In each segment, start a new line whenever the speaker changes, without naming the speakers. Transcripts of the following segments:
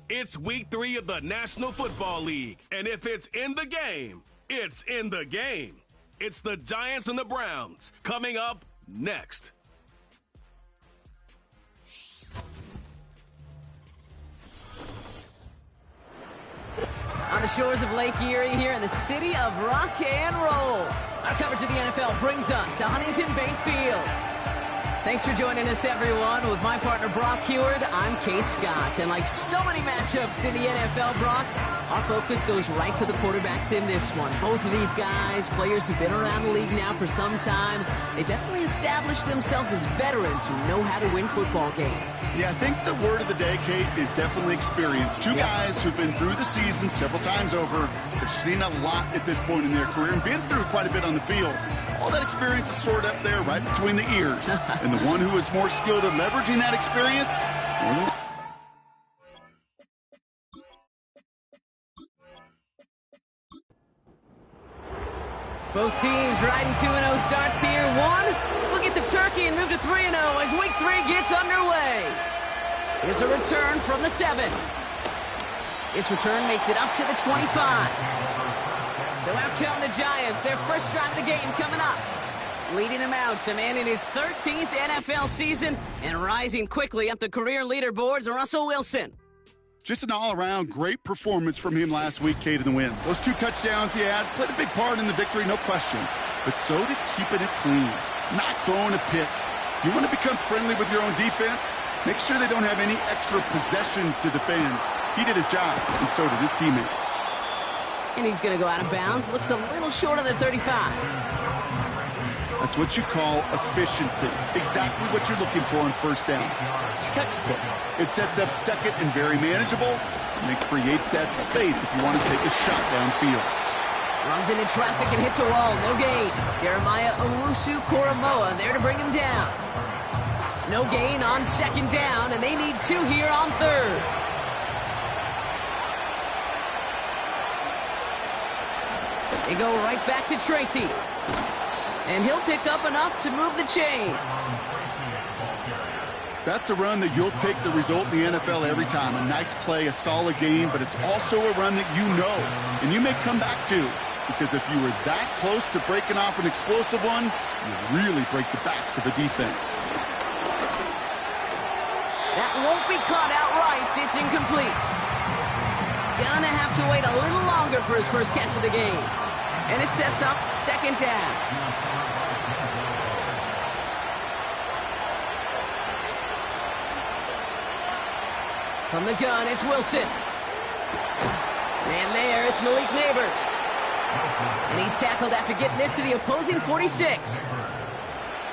It's week 3 of the National Football League, and if it's in the game, it's in the game. It's the Giants and the Browns coming up next.
On the shores of Lake Erie here in the city of rock and roll. Our coverage of the NFL brings us to Huntington Bank Field. Thanks for joining us, everyone. With my partner, Brock Heward, I'm Kate Scott. And like so many matchups in the NFL, Brock, our focus goes right to the quarterbacks in this one. Both of these guys, players who've been around the league now for some time, they definitely established themselves as veterans who know how to win football games.
Yeah, I think the word of the day, Kate, is definitely experience. Two guys who've been through the season several times over, have seen a lot at this point in their career, and been through quite a bit on the field. All that experience is stored up there right between the ears. And the one who is more skilled at leveraging that experience,
both teams riding 2-0 starts here. One will get the turkey and move to 3-0 as week 3 gets underway. Here's a return from the 7. This return makes it up to the 25. So out come the Giants, their first drive of the game coming up. Leading them out, a man in his 13th NFL season and rising quickly up the career leaderboards, Russell Wilson.
just an all-around great performance from him last week, Kate, in the win. Those 2 touchdowns he had played a big part in the victory, no question. But so did keeping it clean, not throwing a pick. You want to become friendly with your own defense? Make sure they don't have any extra possessions to defend. He did his job, and so did his teammates.
And he's going to go out of bounds. Looks a little short of the 35.
That's what you call efficiency. Exactly what you're looking for on first down. Textbook. It sets up second and very manageable, and it creates that space if you want to take a shot downfield.
Runs into traffic and hits a wall. No gain. Jeremiah Owusu-Koramoah there to bring him down. No gain on second down, and they need 2 here on third. They go right back to Tracy. And he'll pick up enough to move the chains.
That's a run that you'll take the result in the NFL every time. A nice play, a solid game, but it's also a run that you know and you may come back to. Because if you were that close to breaking off an explosive one, you really break the backs of a defense.
That won't be caught outright. It's incomplete. Gonna have to wait a little longer for his first catch of the game. And it sets up second down. From the gun, it's Wilson. And there, it's Malik Neighbors. And he's tackled after getting this to the opposing 46.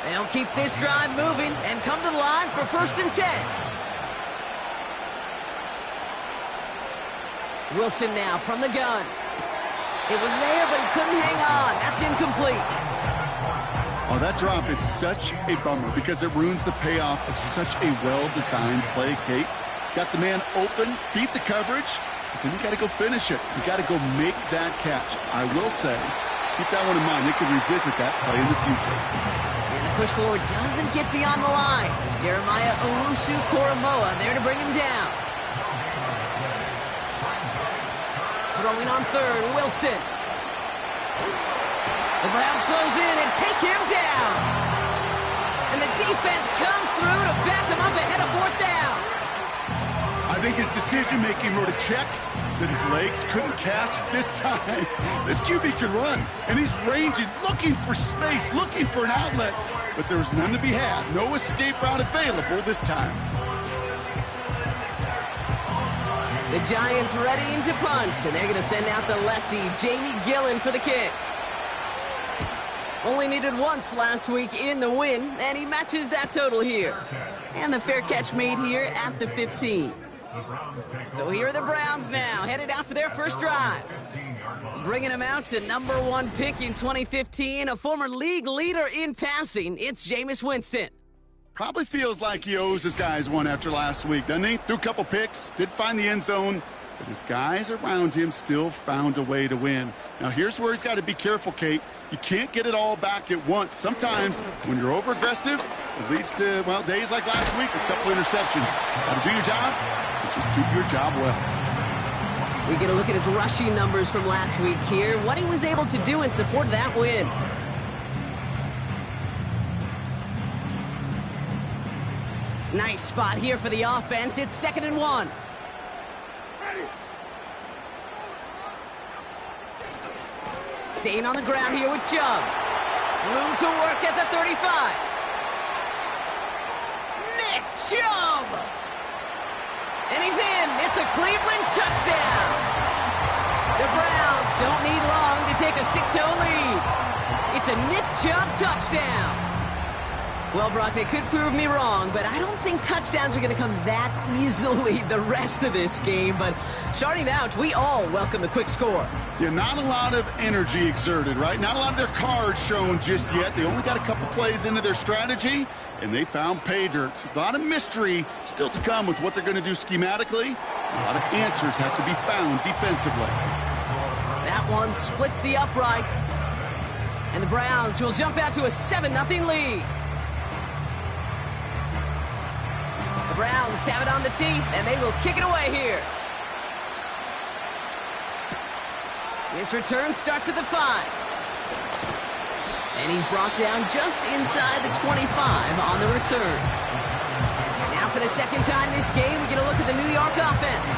They'll keep this drive moving and come to the line for 1st and 10. Wilson now from the gun. It was there, but he couldn't hang on. That's incomplete.
Oh, that drop is such a bummer because it ruins the payoff of such a well-designed play, Kate. Got the man open, beat the coverage, but then you got to go finish it. You got to go make that catch. I will say, keep that one in mind. They can revisit that play in the future.
And the push forward doesn't get beyond the line. Jeremiah Owusu-Koramoah there to bring him down. Throwing on third, Wilson. The Browns close in and take him down. And the defense comes through to back him up ahead of 4th down.
I think his decision-making wrote a check that his legs couldn't catch this time. This QB can run, and he's ranging, looking for space, looking for an outlet. But there was none to be had. No escape route available this time.
The Giants readying to punt, and they're going to send out the lefty, Jamie Gillen, for the kick. Only needed once last week in the win, and he matches that total here. And the fair catch made here at the 15. So here are the Browns now, headed out for their first drive. Bringing him out to number 1 pick in 2015, a former league leader in passing, it's Jameis Winston.
Probably feels like he owes his guys one after last week, doesn't he? Threw a couple picks, did find the end zone, but his guys around him still found a way to win. Now here's where he's got to be careful, Kate. You can't get it all back at once. Sometimes when you're over-aggressive, it leads to, well, days like last week, a couple interceptions. Got to do your job and Just do your job well.
We get a look at his rushing numbers from last week here, what he was able to do in support of that win. Nice spot here for the offense. It's 2nd and 1. Staying on the ground here with Chubb. Room to work at the 35. Nick Chubb! And he's in. It's a Cleveland touchdown. The Browns don't need long to take a 6-0 lead. It's a Nick Chubb touchdown. Well, Brock, they could prove me wrong, but I don't think touchdowns are going to come that easily the rest of this game. But starting out, we all welcome the quick score.
Yeah, not a lot of energy exerted, right? Not a lot of their cards shown just yet. They only got a couple plays into their strategy, and they found pay dirt. A lot of mystery still to come with what they're going to do schematically. A lot of answers have to be found defensively.
That one splits the uprights. And the Browns will jump out to a 7-0 lead. The Browns have it on the tee, and they will kick it away here. This return starts at the 5. And he's brought down just inside the 25 on the return. Now for the second time this game, we get a look at the New York offense.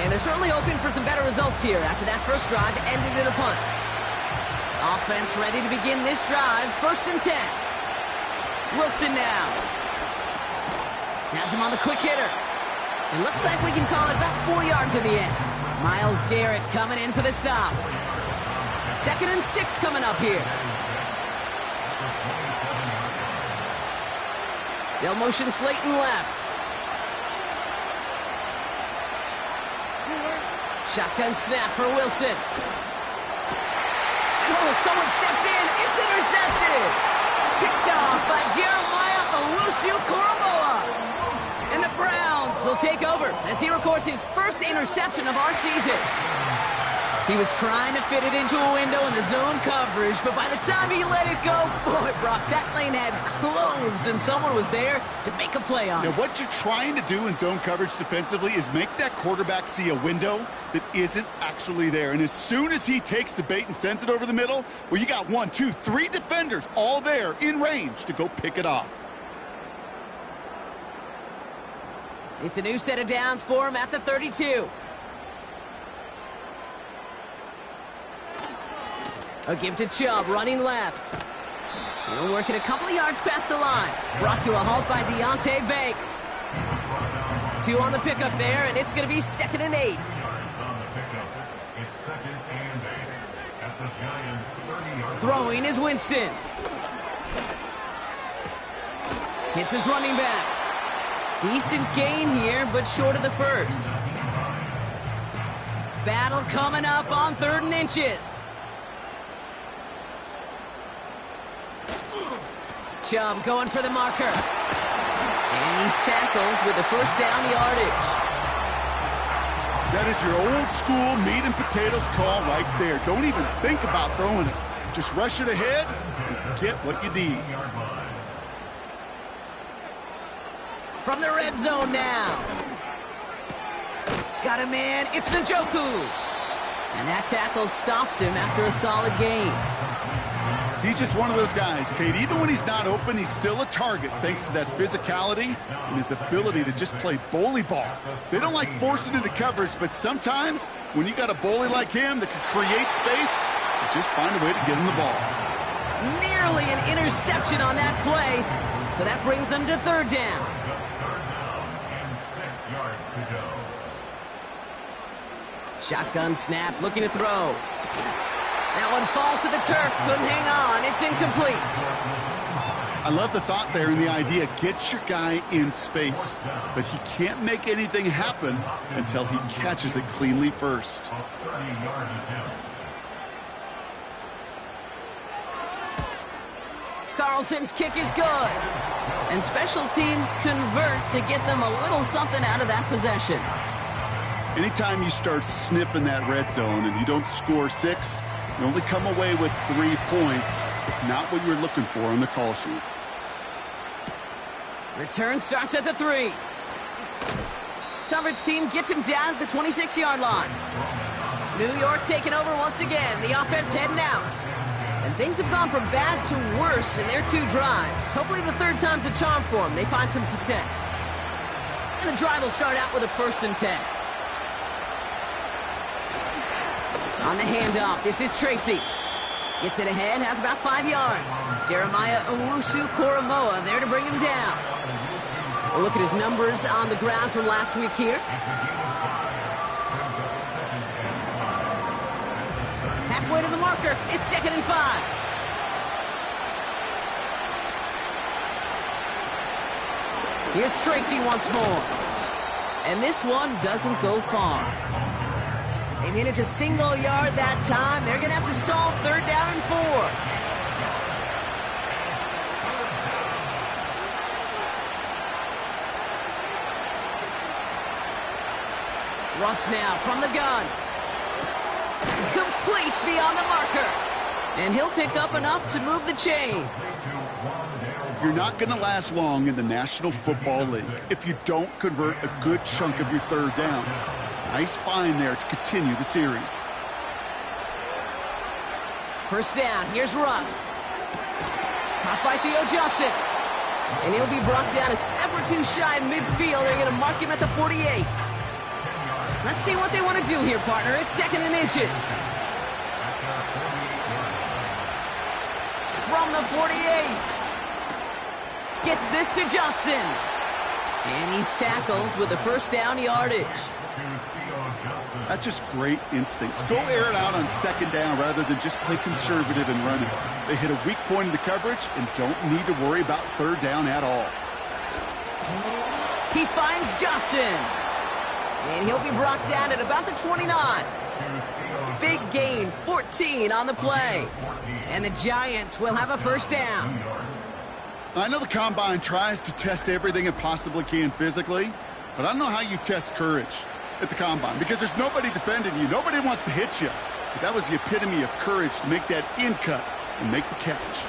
And they're certainly hoping for some better results here after that first drive ended in a punt. Offense ready to begin this drive, 1st and 10. Wilson now. Has him on the quick hitter. It looks like we can call it about 4 yards in the end. Myles Garrett coming in for the stop. 2nd and 6 coming up here. They'll motion Slayton left. Shotgun snap for Wilson. And oh, someone stepped in. It's intercepted. Picked off by Jeremiah Owusu-Koramoah. And the Browns will take over as he records his first interception of our season. He was trying to fit it into a window in the zone coverage, but by the time he let it go, boy, Brock, that lane had closed and someone was there to make a play on it.
Now, what you're trying to do in zone coverage defensively is make that quarterback see a window that isn't actually there. And as soon as he takes the bait and sends it over the middle, well, you got 1, 2, 3 defenders all there in range to go pick it off.
It's a new set of downs for him at the 32. A give to Chubb, running left. He'll work it a couple of yards past the line. Brought to a halt by Deonte Banks. 2 on the pickup there, and it's going to be 2nd and 8. Throwing is Winston. Hits his running back. Decent gain here, but short of the first. Battle coming up on 3rd and inches. Chubb going for the marker. And he's tackled with the first down yardage.
That is your old school meat and potatoes call right there. Don't even think about throwing it. Just rush it ahead and get what you need.
From the red zone now. Got him in. It's Njoku. And that tackle stops him after a solid gain.
He's just one of those guys, Kate. Even when he's not open, he's still a target thanks to that physicality and his ability to just play bully ball. They don't like forcing into coverage, but sometimes when you got a bully like him that can create space, you just find a way to get him the ball.
Nearly an interception on that play, so that brings them to 3rd down. Shotgun snap, looking to throw. That one falls to the turf, couldn't hang on, it's incomplete.
I love the thought there and the idea, get your guy in space, but he can't make anything happen until he catches it cleanly first.
Carlson's kick is good, and special teams convert to get them a little something out of that possession.
Anytime you start sniffing that red zone and you don't score 6, you only come away with 3 points, not what you're looking for on the call sheet.
Return starts at the 3. Coverage team gets him down at the 26-yard line. New York taking over once again. The offense heading out. And things have gone from bad to worse in their 2 drives. Hopefully the 3rd time's the charm for them. They find some success. And the drive will start out with a 1st and 10. On the handoff, this is Tracy. Gets it ahead, has about 5 yards. Jeremiah Owusu-Koramoah there to bring him down. We'll look at his numbers on the ground from last week here. Halfway to the marker, it's 2nd and 5. Here's Tracy once more. And this one doesn't go far. They managed a single yard that time. They're going to have to solve 3rd down and 4. Russ now from the gun. Complete beyond the marker. And he'll pick up enough to move the chains.
You're not going to last long in the National Football League if you don't convert a good chunk of your 3rd downs. Nice find there to continue the series.
1st down, here's Russ. Caught by Theo Johnson. And he'll be brought down a step or 2 shy of midfield. They're going to mark him at the 48. Let's see what they want to do here, partner. It's 2nd and inches. From the 48. Gets this to Johnson. And he's tackled with the 1st down yardage.
That's just great instincts. Go air it out on 2nd down rather than just play conservative and run it. They hit a weak point in the coverage and don't need to worry about 3rd down at all.
He finds Johnson. And he'll be brought down at about the 29. Big gain, 14 on the play. And the Giants will have a 1st down.
I know the Combine tries to test everything it possibly can physically, but I don't know how you test courage at the Combine because there's nobody defending you. Nobody wants to hit you. But that was the epitome of courage to make that in-cut and make the catch.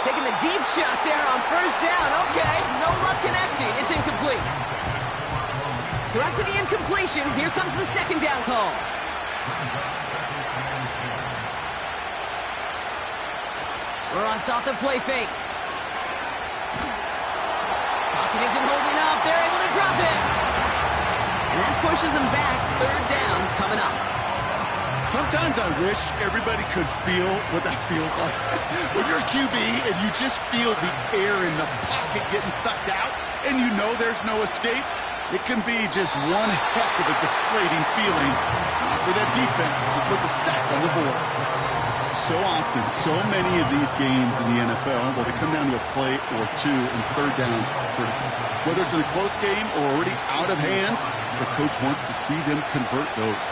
Taking the deep shot there on 1st down. Okay, no luck connecting. It's incomplete. So after the incompletion, here comes the 2nd down call. Ross off the play fake. Pocket isn't holding up. They're able to drop it. And that pushes them back. 3rd down coming up.
Sometimes I wish everybody could feel what that feels like. When you're a QB and you just feel the air in the pocket getting sucked out and you know there's no escape, it can be just one heck of a deflating feeling for that defense who puts a sack on the board. So often, so many of these games in the NFL, well, they come down to a play or 2 and 3rd downs are critical. Whether it's in a close game or already out of hand, the coach wants to see them convert those.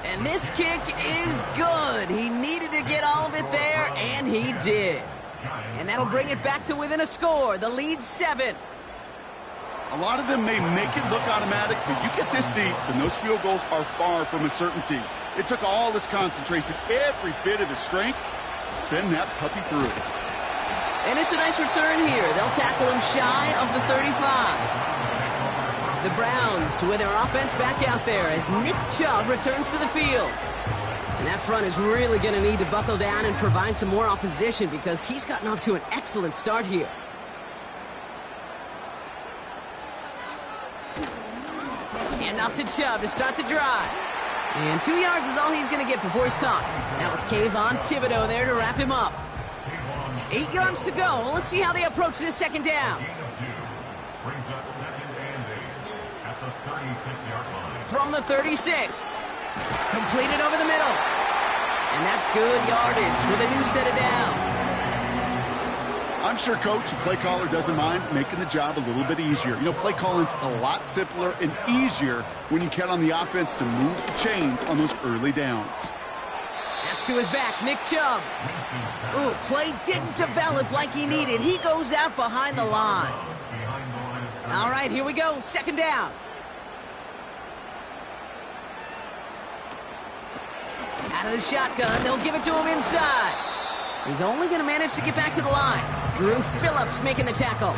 And this kick is good. He needed to get all of it there, and he did. And that'll bring it back to within a score. The lead's 7.
A lot of them may make it look automatic, but you get this deep, and those field goals are far from a certainty. It took all his concentration, every bit of his strength, to send that puppy through.
And it's a nice return here. They'll tackle him shy of the 35. The Browns to win their offense back out there as Nick Chubb returns to the field. And that front is really going to need to buckle down and provide some more opposition because he's gotten off to an excellent start here. And off to Chubb to start the drive. And 2 yards is all he's going to get before he's caught. That was Kayvon Thibodeau there to wrap him up. 8 yards to go. Well, let's see how they approach this 2nd down. From the 36. Completed over the middle. And that's good yardage with a new set of downs.
I'm sure coach and play caller doesn't mind making the job a little bit easier. You know, play calling's a lot simpler and easier when you count on the offense to move the chains on those early downs.
That's to his back, Nick Chubb. Ooh, play didn't develop like he needed. He goes out behind the line. All right, here we go, 2nd down. Out of the shotgun, they'll give it to him inside. He's only going to manage to get back to the line. Drew Phillips making the tackle.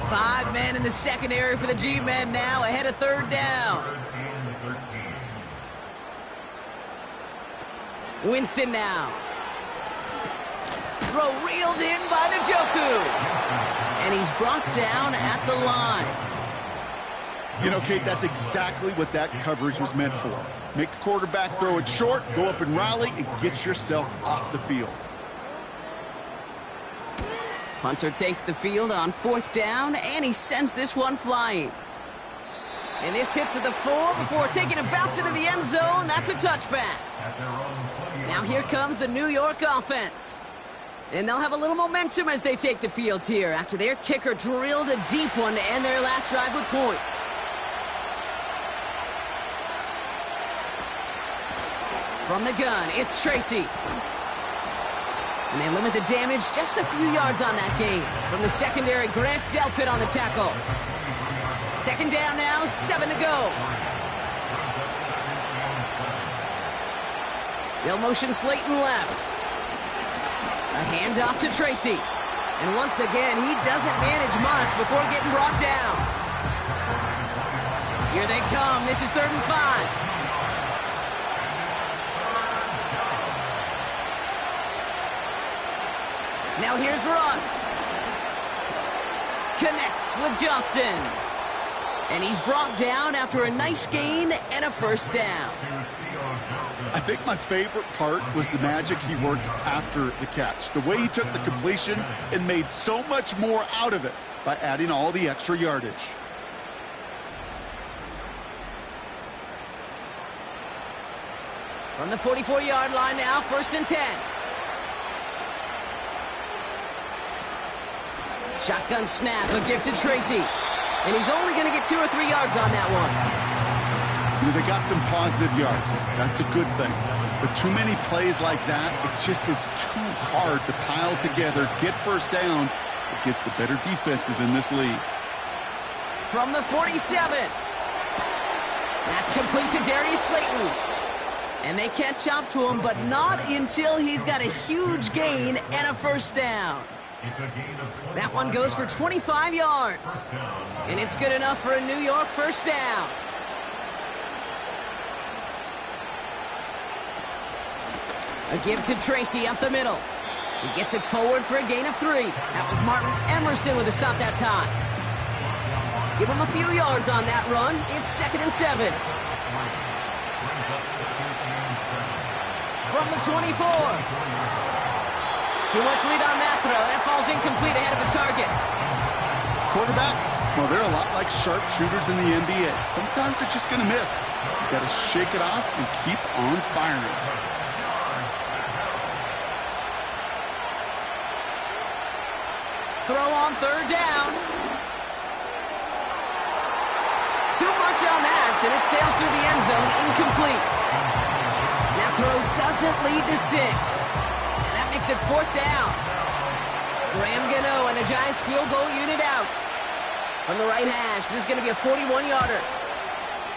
5 men in the secondary for the G-men now, ahead of third down. Winston now. Throw reeled in by Njoku. And he's brought down at the line.
You know, Kate, that's exactly what that coverage was meant for. Make the quarterback throw it short, go up and rally, and get yourself off the field.
Punter takes the field on 4th down, and he sends this one flying. And this hits at the 4 before taking a bounce into the end zone. That's a touchback. Now here comes the New York offense. And they'll have a little momentum as they take the field here after their kicker drilled a deep one to end their last drive with points. From the gun, it's Tracy. And they limit the damage just a few yards on that gain. From the secondary, Grant Delpit on the tackle. 2nd down now, 7 to go. They'll motion Slayton left. A handoff to Tracy. And once again, he doesn't manage much before getting brought down. Here they come. This is 3rd and 5. Now here's Russ. Connects with Johnson. And he's brought down after a nice gain and a 1st down.
I think my favorite part was the magic he worked after the catch. The way he took the completion and made so much more out of it by adding all the extra yardage.
From the 44-yard line now, 1st and 10. Shotgun snap, a gift to Tracy. And he's only going to get 2 or 3 yards on that one.
They got some positive yards. That's a good thing. But too many plays like that, it just is too hard to pile together, get 1st downs against the better defenses in this league.
From the 47. That's complete to Darius Slayton. And they catch up to him, but not until he's got a huge gain and a 1st down. That one goes for 25 yards. And it's good enough for a New York 1st down. A give to Tracy up the middle. He gets it forward for a gain of 3. That was Martin Emerson with a stop that time. Give him a few yards on that run. It's 2nd and 7. From the 24. Too much lead on that throw. That falls incomplete ahead of his target.
Quarterbacks, well, they're a lot like sharpshooters in the NBA. Sometimes they're just going to miss. You got to shake it off and keep on firing.
Throw on 3rd down. Too much on that, and it sails through the end zone, incomplete. That throw doesn't lead to 6. And that makes it 4th down. Graham Gano and the Giants field goal unit out. From the right hash, this is going to be a 41-yarder.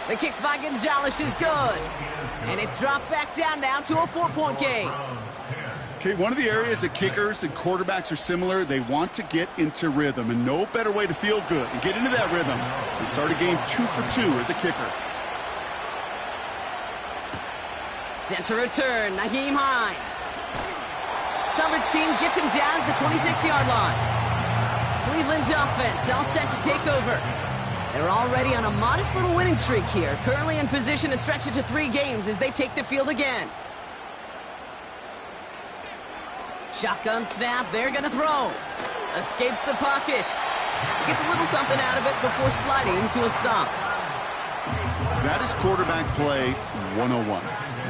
The kick by Gonzalez is good. And it's dropped back down now to a 4-point game.
Okay, one of the areas that kickers and quarterbacks are similar, they want to get into rhythm, and no better way to feel good and get into that rhythm than start a game 2 for 2 as a kicker.
Center return, Nyheim Hines. Coverage team gets him down at the 26-yard line. Cleveland's offense all set to take over. They're already on a modest little winning streak here, currently in position to stretch it to 3 games as they take the field again. Shotgun snap, they're going to throw. Escapes the pocket. Gets a little something out of it before sliding to a stop.
That is quarterback play 101.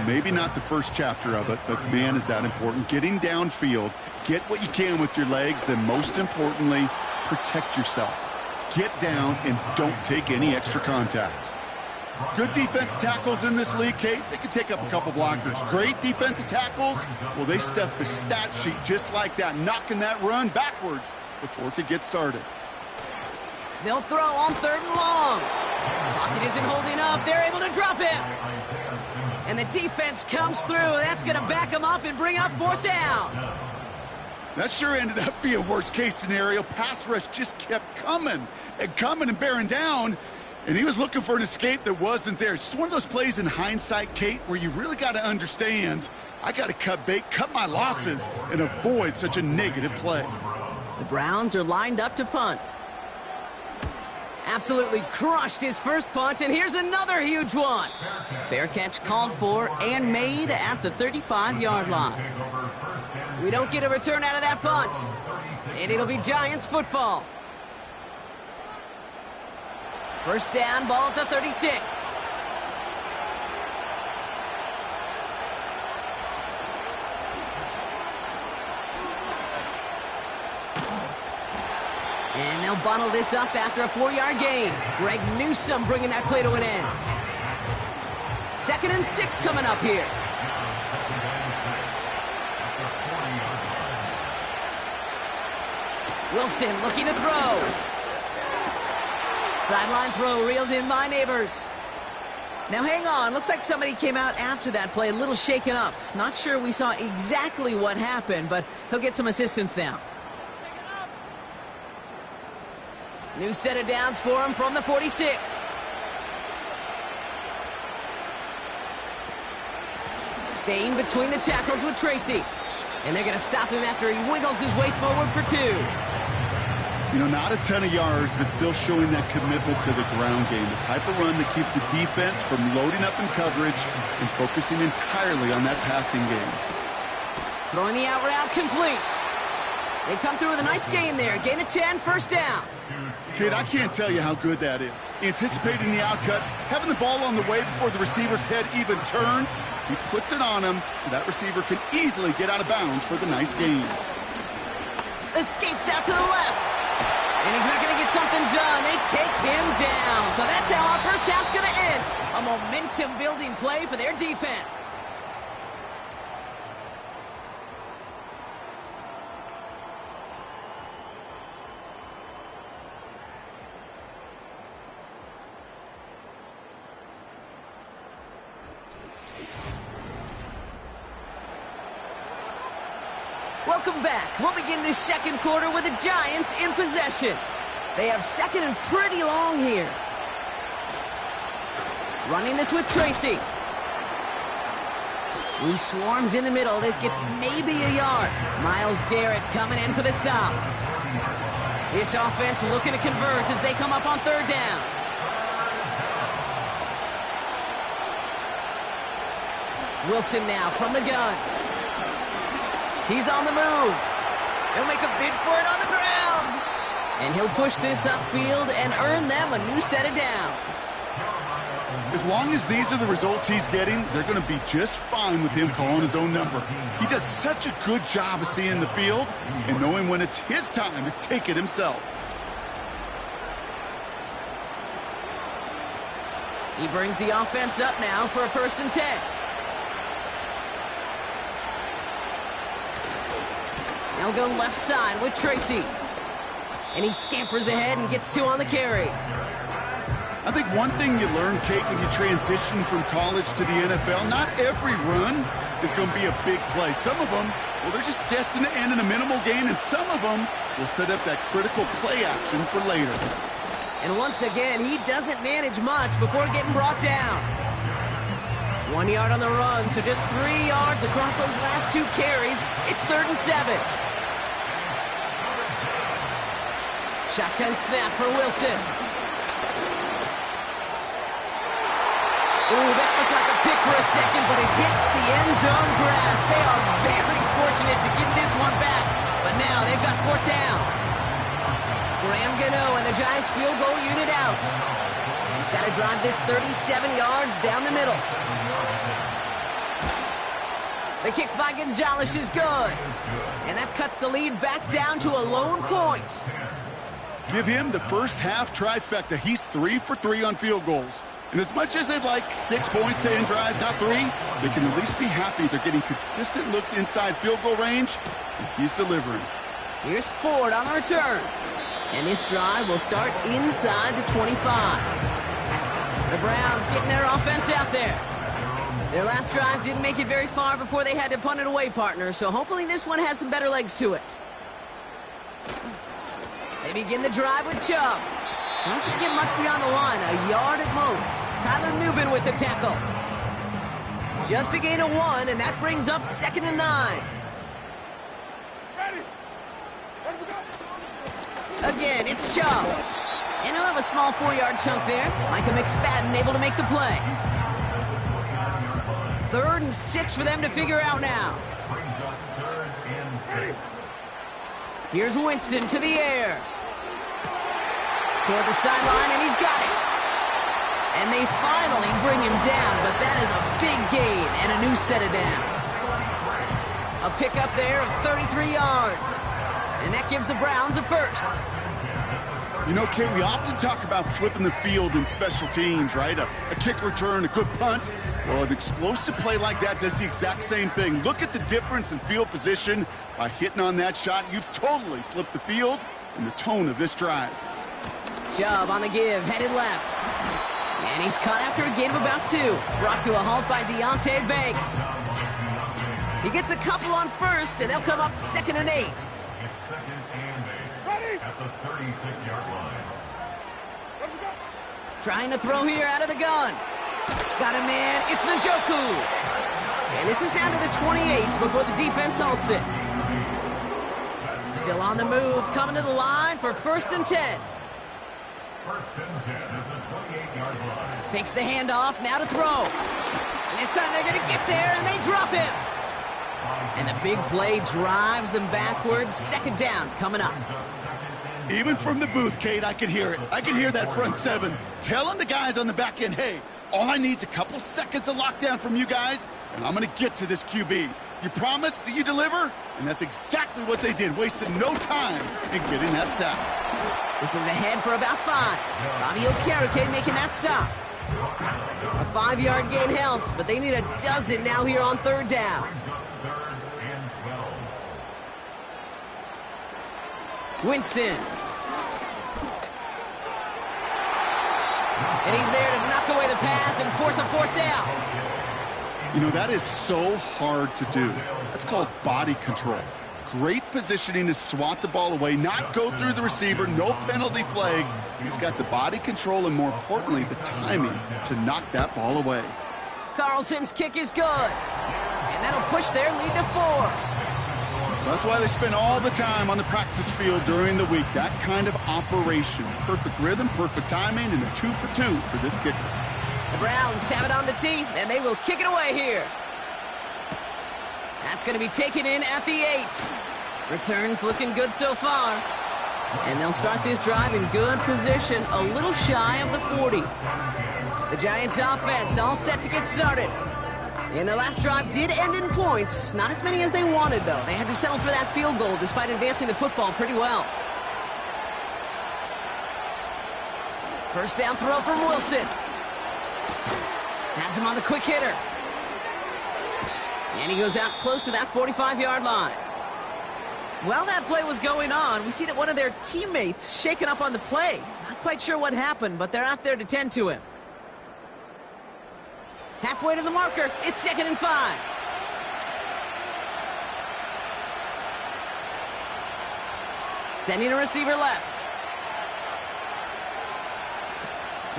Maybe not the first chapter of it, but man, is that important. Getting downfield, get what you can with your legs, then most importantly, protect yourself. Get down and don't take any extra contact. Good defensive tackles in this league, Kate. They can take up a couple blockers. Great defensive tackles, well, they stuff the stat sheet just like that, knocking that run backwards before it could get started.
They'll throw on 3rd and long. Pocket isn't holding up. They're able to drop him. And the defense comes through. That's going to back them up and bring up 4th down.
That sure ended up being worst-case scenario. Pass rush just kept coming and bearing down, and he was looking for an escape that wasn't there. It's just one of those plays in hindsight, Kate, where you really got to understand, I got to cut bait, cut my losses, and avoid such a negative play.
The Browns are lined up to punt. Absolutely crushed his first punt, and here's another huge one. Fair catch called for and made at the 35-yard line. We don't get a return out of that punt, and it'll be Giants football. First down, ball at the 36. And they'll bundle this up after a 4-yard gain. Greg Newsome bringing that play to an end. 2nd and 6 coming up here. Wilson looking to throw. Sideline throw reeled in by Neighbors. Now hang on, looks like somebody came out after that play a little shaken up. Not sure we saw exactly what happened, but he'll get some assistance now. New set of downs for him from the 46. Staying between the tackles with Tracy. And they're going to stop him after he wiggles his way forward for 2.
You know, not a ton of yards, but still showing that commitment to the ground game. The type of run that keeps the defense from loading up in coverage and focusing entirely on that passing game.
Throwing the out route complete. They come through with a nice gain there. Gain of 10, first down.
Kid, I can't tell you how good that is. Anticipating the outcut, having the ball on the way before the receiver's head even turns, he puts it on him so that receiver can easily get out of bounds for the nice gain.
Escapes out to the left. And he's not going to get something done. They take him down. So that's how our first half's going to end. A momentum-building play for their defense. Welcome back. We'll begin this second quarter with the Giants in possession. They have second and pretty long here. Running this with Tracy. He swarms in the middle. This gets maybe a yard. Myles Garrett coming in for the stop. This offense looking to convert as they come up on 3rd down. Wilson now from the gun. He's on the move. He'll make a bid for it on the ground. And he'll push this upfield and earn them a new set of downs.
As long as these are the results he's getting, they're going to be just fine with him calling his own number. He does such a good job of seeing the field and knowing when it's his time to take it himself.
He brings the offense up now for a 1st and 10. Now go left side with Tracy. And he scampers ahead and gets 2 on the carry.
I think one thing you learn, Kate, when you transition from college to the NFL, not every run is going to be a big play. Some of them, well, they're just destined to end in a minimal gain, and some of them will set up that critical play action for later.
And once again, he doesn't manage much before getting brought down. 1 yard on the run, so just 3 yards across those last 2 carries. It's 3rd and 7. Shotgun snap for Wilson. Ooh, that looked like a pick for a second, but it hits the end zone grass. They are very fortunate to get this one back, but now they've got 4th down. Graham Gano and the Giants field goal unit out. He's got to drive this 37 yards down the middle. The kick by Gonzalez is good, and that cuts the lead back down to a lone point.
Give him the first half trifecta. He's 3 for 3 on field goals. And as much as they'd like 6 points to end drives, not 3, they can at least be happy they're getting consistent looks inside field goal range, and he's delivering.
Here's Ford on the return. And this drive will start inside the 25. The Browns getting their offense out there. Their last drive didn't make it very far before they had to punt it away, partner, so hopefully this one has some better legs to it. They begin the drive with Chubb. Doesn't get much beyond the line, a yard at most. Tyler Newbin with the tackle. Just a gain of 1, and that brings up 2nd and 9. Again, it's Chubb. And he'll have a small 4-yard chunk there. Micah McFadden able to make the play. 3rd and 6 for them to figure out now. Here's Winston to the air. Toward the sideline, and he's got it. And they finally bring him down, but that is a big gain and a new set of downs. A pickup there of 33 yards. And that gives the Browns a first.
You know, Kate, we often talk about flipping the field in special teams, right? A kick return, a good punt. Well, an explosive play like that does the exact same thing. Look at the difference in field position. By hitting on that shot, you've totally flipped the field and the tone of this drive.
Chubb on the give, headed left. And he's caught after a gain of about 2. Brought to a halt by Deonte Banks. He gets a couple on first, and they'll come up 2nd and 8.
It's 2nd and 8 at the 36-yard line.
Trying to throw here out of the gun. Got a man, it's Njoku. And this is down to the 28 before the defense halts it. Still on the move, coming to the line for 1st and 10.
1st and 10 at the 28-yard line.
Fakes the handoff, now to throw. And this time they're going to get there, and they drop him. And the big play drives them backwards. 2nd down coming up.
Even from the booth, Kate, I can hear it. I can hear that front 7 telling the guys on the back end, hey, all I need is a couple seconds of lockdown from you guys, and I'm going to get to this QB. You promise that you deliver? And that's exactly what they did, wasting no time in getting that sack.
This is ahead for about 5. Bobby Okereke making that stop. A 5-yard gain helps, but they need a dozen now here on 3rd down. Winston. And he's there to knock away the pass and force a 4th down.
You know, that is so hard to do. That's called body control. Great positioning to swat the ball away, not go through the receiver, no penalty flag. He's got the body control and, more importantly, the timing to knock that ball away.
Carlson's kick is good. And that'll push their lead to 4.
That's why they spend all the time on the practice field during the week. That kind of operation. Perfect rhythm, perfect timing, and a 2 for 2 for this kicker.
The Browns have it on the tee, and they will kick it away here. That's going to be taken in at the 8. Returns looking good so far. And they'll start this drive in good position, a little shy of the 40. The Giants offense all set to get started. And their last drive did end in points. Not as many as they wanted, though. They had to settle for that field goal despite advancing the football pretty well. First down throw from Wilson. Has him on the quick hitter. And he goes out close to that 45-yard line. While that play was going on, we see that one of their teammates shaken up on the play. Not quite sure what happened, but they're out there to tend to him. Halfway to the marker, it's 2nd and 5. Sending a receiver left.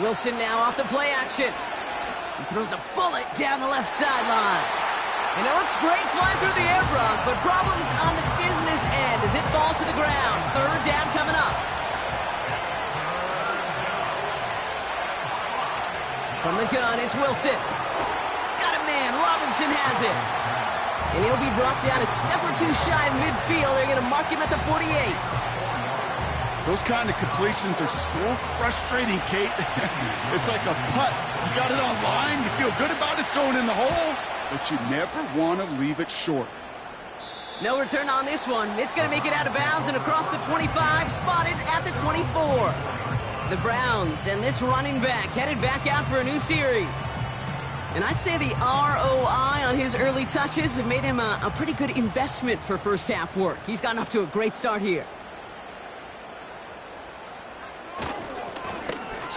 Wilson now off the play action. He throws a bullet down the left sideline. And it looks great flying through the air, Brock, but problems on the business end as it falls to the ground. 3rd down coming up. From the gun, it's Wilson. Got a man. Robinson has it. And he'll be brought down a step or 2 shy of midfield. They're going to mark him at the 48.
Those kind of completions are so frustrating, Kate. It's like a putt. You got it on line. You feel good about it's going in the hole, but you never want to leave it short.
No return on this one. It's going to make it out of bounds and across the 25, spotted at the 24. The Browns and this running back headed back out for a new series. And I'd say the ROI on his early touches have made him a pretty good investment for first half work. He's gotten off to a great start here.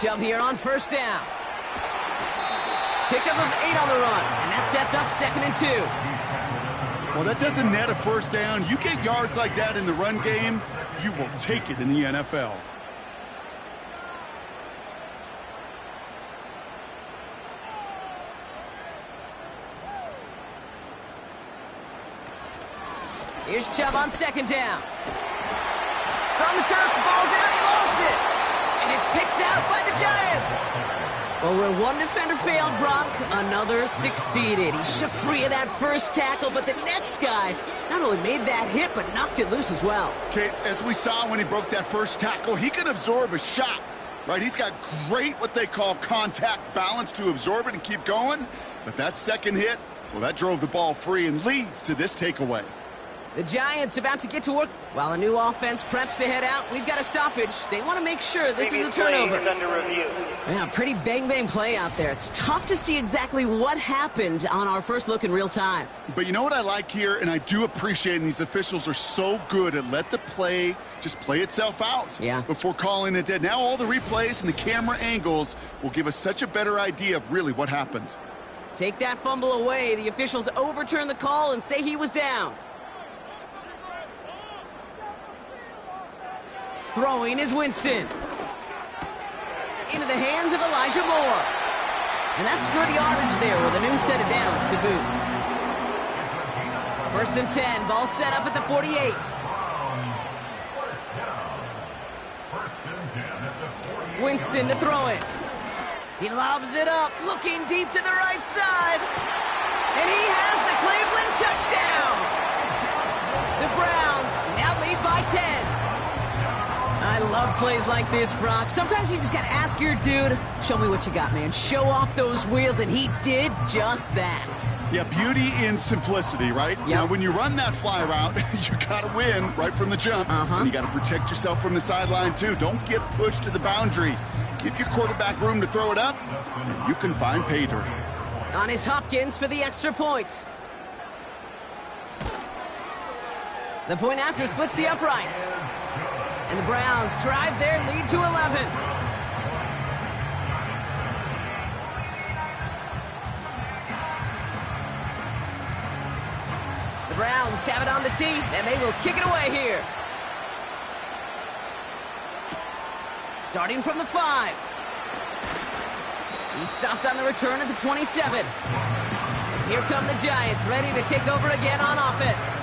Chubb here on first down. Pickup of 8 on the run, and that sets up 2nd and 2.
Well, that doesn't net a first down. You get yards like that in the run game, you will take it in the NFL.
Here's Chubb on 2nd down. It's on the turf, the ball's out, he lost it. And it's picked out by the Giants. Well, where one defender failed, Brock, another succeeded. He shook free of that first tackle, but the next guy not only made that hit, but knocked it loose as well.
Okay, as we saw when he broke that first tackle, he can absorb a shot, right? He's got great, what they call contact balance to absorb it and keep going. But that second hit, well, that drove the ball free and leads to this takeaway.
The Giants about to get to work. While a new offense preps to head out, we've got a stoppage. They want to make sure this is a turnover.
Under review.
Yeah, pretty bang-bang play out there. It's tough to see exactly what happened on our first look in real time.
But you know what I like here, and I do appreciate, and these officials are so good at let the play just play itself out before calling it dead. Now all the replays and the camera angles will give us such a better idea of really what happened.
Take that fumble away. The officials overturn the call and say he was down. Throwing is Winston. Into the hands of Elijah Moore. And that's good yardage there with a new set of downs to boot. 1st and 10, ball set up at the 48. Winston to throw it. He lobs it up, looking deep to the right side. And he has the Cleveland touchdown. The Browns now lead by 10. I love plays like this, Brock. Sometimes you just got to ask your dude, show me what you got, man. Show off those wheels, and he did just that.
Yeah, beauty in simplicity, right?
Yep.
Now, when you run that fly route, you got to win right from the jump. And you got to protect yourself from the sideline, too. Don't get pushed to the boundary. Give your quarterback room to throw it up, and you can find pay dirt.
On is Hopkins for the extra point. The point after splits the uprights. And the Browns drive their lead to 11. The Browns have it on the tee, and they will kick it away here. Starting from the 5. He stopped on the return at the 27. Here come the Giants, ready to take over again on offense.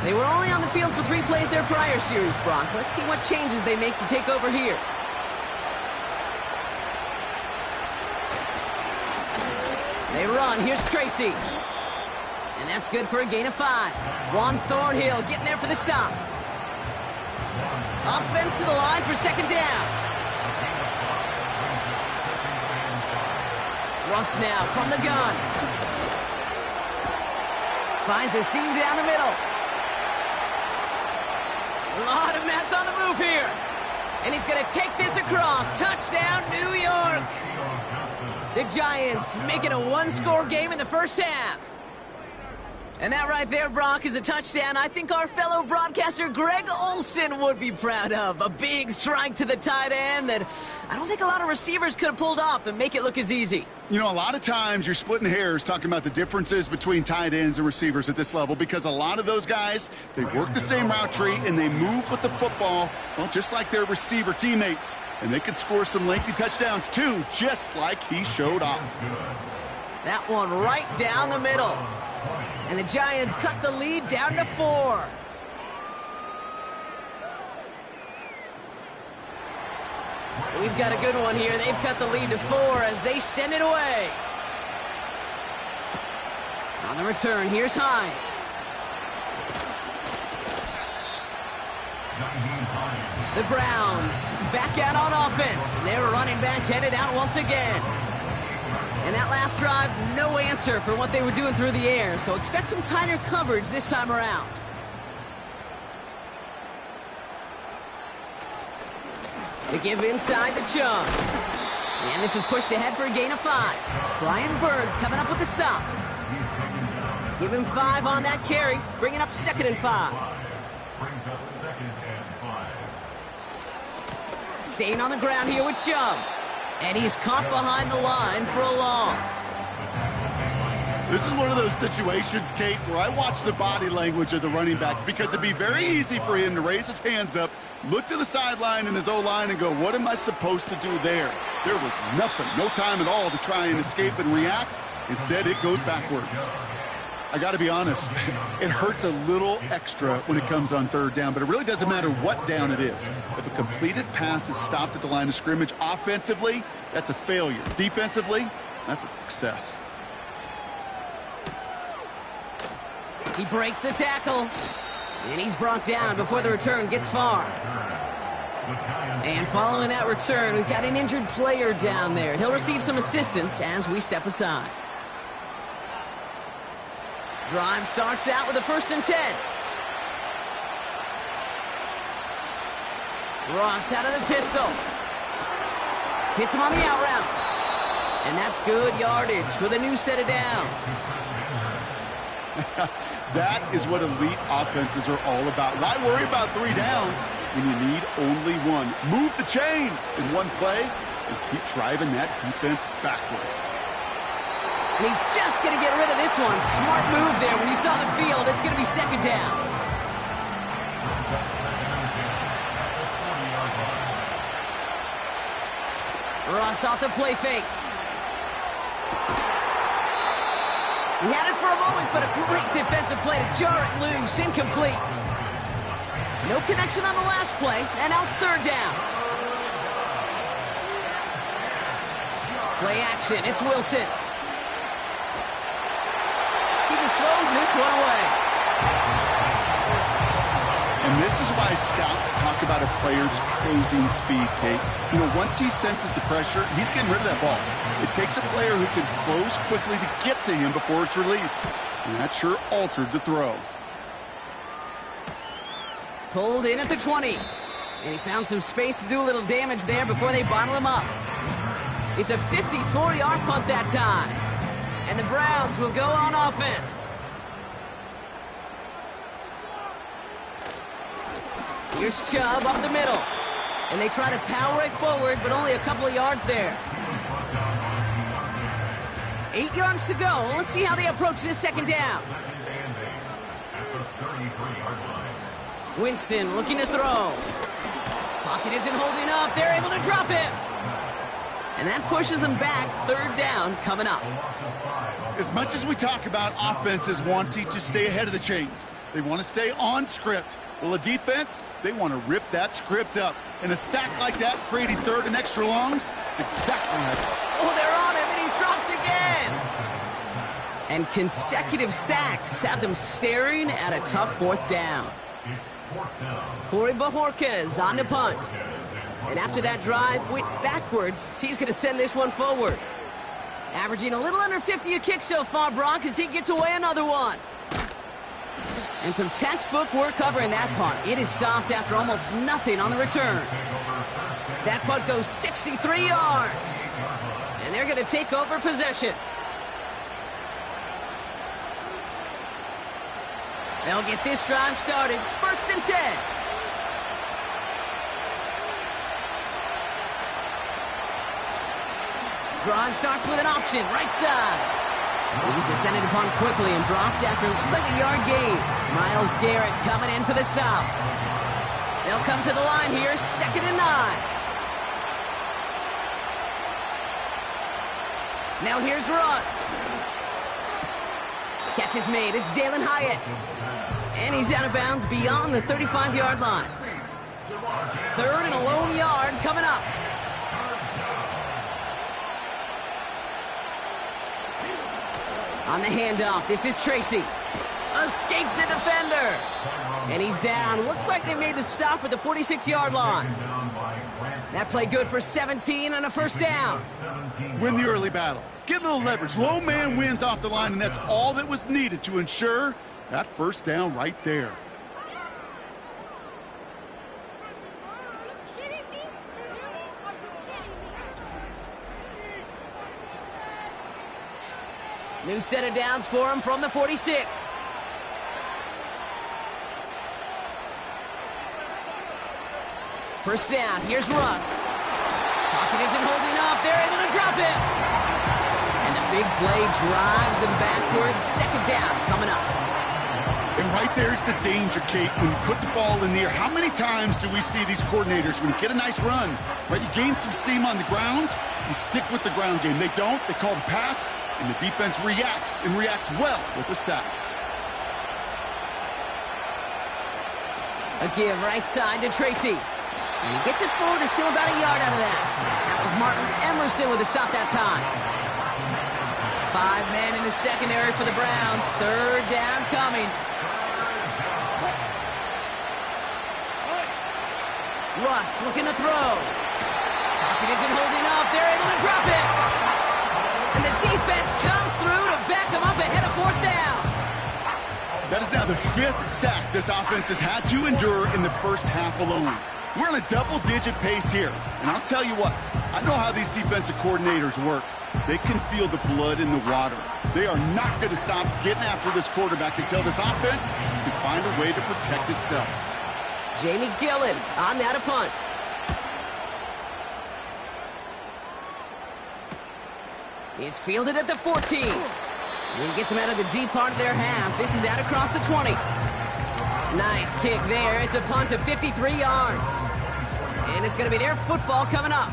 They were only on the field for 3 plays their prior series, Brock. Let's see what changes they make to take over here. They run. Here's Tracy. And that's good for a gain of 5. Juan Thornhill getting there for the stop. Offense to the line for 2nd down. Russ now from the gun. Finds a seam down the middle. A lot of mess on the move here. And he's going to take this across. Touchdown, New York. The Giants make it a 1-score game in the first half. And that right there, Brock, is a touchdown I think our fellow broadcaster Greg Olsen would be proud of. A big strike to the tight end that I don't think a lot of receivers could have pulled off and make it look as easy.
You know, a lot of times you're splitting hairs talking about the differences between tight ends and receivers at this level because a lot of those guys, they work the same route tree and they move with the football, well, just like their receiver teammates. And they can score some lengthy touchdowns, too, just like he showed off.
That one right down the middle. And the Giants cut the lead down to 4. We've got a good one here. They've cut the lead to 4 as they send it away. On the return, here's Hines. The Browns back out on offense. Their running back headed out once again. And that last drive, no answer for what they were doing through the air. So expect some tighter coverage this time around. They give inside to Chubb. And this is pushed ahead for a gain of 5. Brian Burns coming up with the stop. Give him 5 on that carry, bringing up 2nd and 5.
Brings up 2nd and 5.
Staying on the ground here with Chubb. And he's caught behind the line for a loss.
This is one of those situations, Kate, where I watch the body language of the running back because it'd be very easy for him to raise his hands up, look to the sideline in his O-line and go, what am I supposed to do there? There was nothing, no time at all to try and escape and react. Instead, it goes backwards. I got to be honest, it hurts a little extra when it comes on third down, but it really doesn't matter what down it is. If a completed pass is stopped at the line of scrimmage offensively, that's a failure. Defensively, that's a success.
He breaks the tackle, and he's brought down before the return gets far. And following that return, we've got an injured player down there. He'll receive some assistance as we step aside. Drive starts out with a 1st and 10. Ross out of the pistol. Hits him on the out route. And that's good yardage with a new set of downs.
That is what elite offenses are all about. Why worry about 3 downs when you need only 1? Move the chains in one play and keep driving that defense backwards.
And he's just going to get rid of this one. Smart move there. When you saw the field, it's going to be 2nd down. Ross off the play fake. He had it for a moment, but a great defensive play to jar it loose. Incomplete. No connection on the last play, and now it's 3rd down. Play action. It's Wilson. He just throws this one away.
And this is why scouts talk about a player's closing speed, Kate. You know, once he senses the pressure, he's getting rid of that ball. It takes a player who can close quickly to get to him before it's released. And that sure altered the throw.
Pulled in at the 20. And he found some space to do a little damage there before they bottle him up. It's a 54-yard punt that time. And the Browns will go on offense. Here's Chubb up the middle. And they try to power it forward, but only a couple of yards there. 8 yards to go. Let's see how they approach this 2nd down. Winston looking to throw. Pocket isn't holding up. They're able to drop it. And that pushes them back. 3rd down coming up.
As much as we talk about offenses wanting to stay ahead of the chains, they want to stay on script. Well, a defense, they want to rip that script up. And a sack like that, creating 3rd and extra longs, it's exactly like that.
Oh, they're on him, and he's dropped again. And consecutive sacks have them staring at a tough 4th down. Corey Bajorquez on the punt. And after that drive went backwards, he's going to send this one forward. Averaging a little under 50 a kick so far, Brock, as he gets away another one. And some textbook work covering that punt. It is stopped after almost nothing on the return. That punt goes 63 yards. And they're going to take over possession. They'll get this drive started. 1st and 10. Drive starts with an option, right side. He's descended upon quickly and dropped after looks like a yard gain. Myles Garrett coming in for the stop. They'll come to the line here, 2nd and 9. Now here's Russ. Catch is made, it's Jalen Hyatt. And he's out of bounds beyond the 35-yard line. 3rd and a lone yard coming up. On the handoff, this is Tracy. Escapes a defender. And he's down. Looks like they made the stop at the 46-yard line. That play good for 17 and a 1st down.
Win the early battle. Get a little leverage. Low man wins off the line, and that's all that was needed to ensure that 1st down right there.
New set of downs for him from the 46. First down, here's Russ. Pocket isn't holding up. They're able to drop it. And the big play drives them backwards. Second down coming up.
And right there's the danger, Kate. When you put the ball in the air, how many times do we see these coordinators, when you get a nice run, right, you gain some steam on the ground, you stick with the ground game. They don't. They call the pass, and the defense reacts, and reacts well with a sack.
A give right side to Tracy. And he gets it forward to still about a yard out of that. That was Martin Emerson with a stop that time. 5 men in the secondary for the Browns. Third down coming. Russ looking to throw. Pocket isn't holding up. They're able to drop it. And the defense comes through to back them up ahead of fourth down.
That is now the 5th sack this offense has had to endure in the first half alone. We're on a double-digit pace here. And I'll tell you what, I know how these defensive coordinators work. They can feel the blood in the water. They are not going to stop getting after this quarterback until this offense can find a way to protect itself.
Jamie Gillen on now to punt. It's fielded at the 14. And he gets them out of the deep part of their half. This is out across the 20. Nice kick there. It's a punt of 53 yards. And it's going to be their football coming up.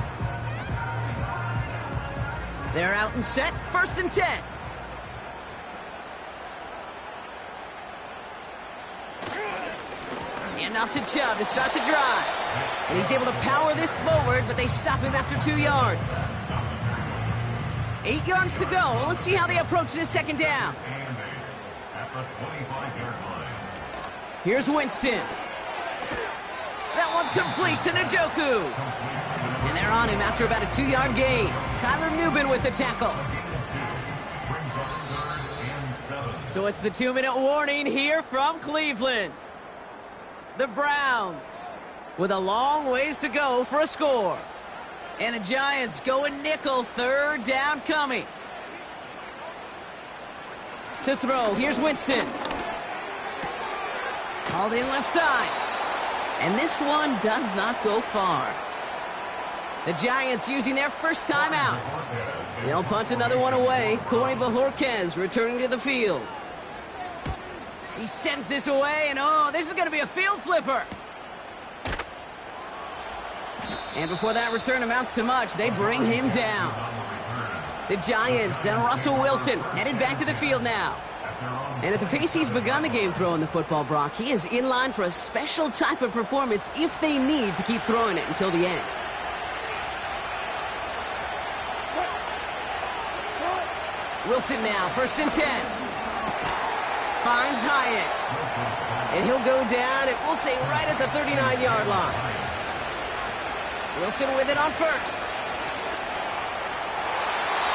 They're out and set. 1st and 10. And off to Chubb to start the drive. And he's able to power this forward, but they stop him after 2 yards. 8 yards to go. Let's see how they approach this second down. Here's Winston. That one complete to Njoku. And they're on him after about a 2-yard gain. Tyler Nubin with the tackle. So it's the 2-minute warning here from Cleveland. The Browns with a long ways to go for a score. And the Giants going nickel. 3rd down coming. To throw. Here's Winston. Called in left side. And this one does not go far. The Giants using their first timeout. They'll punt another one away. Corey Bajorquez returning to the field. He sends this away, and oh, this is going to be a field flipper. And before that return amounts to much, they bring him down. The Giants and Russell Wilson headed back to the field now. And at the pace he's begun the game throwing the football, Brock, he is in line for a special type of performance if they need to keep throwing it until the end. Wilson now, 1st and 10. Finds Hyatt. And he'll go down, and we'll say right at the 39-yard line. Wilson with it on 1st.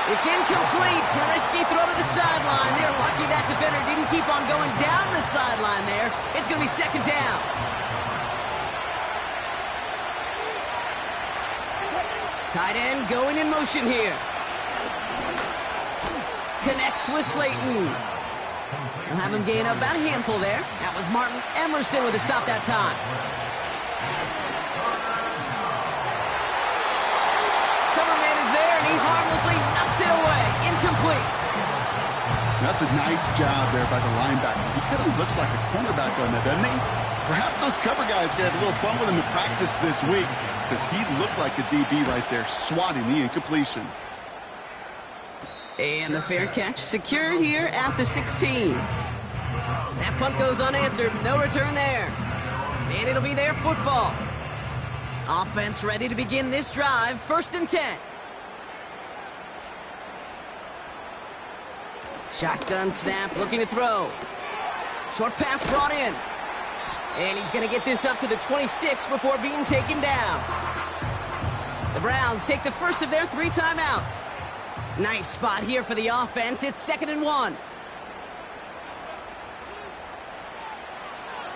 It's incomplete. Risky throw to the sideline. They're lucky that defender didn't keep on going down the sideline there. It's going to be 2nd down. Tight end going in motion here. Connects with Slayton. We'll have him gain up about a handful there. That was Martin Emerson with a stop that time. Coverman is there, and he harmlessly knocks it away. Incomplete.
That's a nice job there by the linebacker. He kind of looks like a cornerback on that, doesn't he? Perhaps those cover guys get a little fun with him in practice this week because he looked like a DB right there, swatting the incompletion.
And the fair catch secured here at the 16. That punt goes unanswered. No return there. And it'll be their football. Offense ready to begin this drive. 1st and 10. Shotgun snap, looking to throw. Short pass brought in. And he's going to get this up to the 26 before being taken down. The Browns take the first of their 3 timeouts. Nice spot here for the offense. It's 2nd and 1.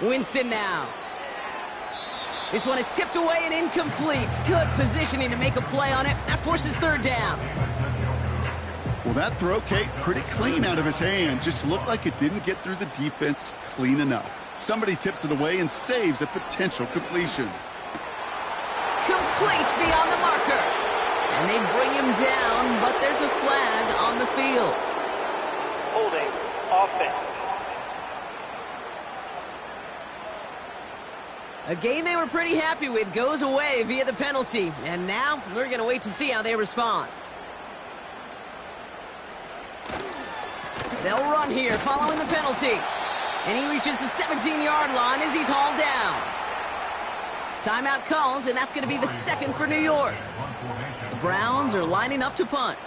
Winston now. This one is tipped away and incomplete. Good positioning to make a play on it. That forces 3rd down.
Well, that throw, Kate, pretty clean out of his hand. Just looked like it didn't get through the defense clean enough. Somebody tips it away and saves a potential completion.
Complete beyond the marker. And they bring him down, but there's a flag on the field.
Holding offense.
A game they were pretty happy with goes away via the penalty. And now we're going to wait to see how they respond. They'll run here following the penalty. And he reaches the 17-yard line as he's hauled down. Timeout called, and that's going to be the second for New York. The Browns are lining up to punt.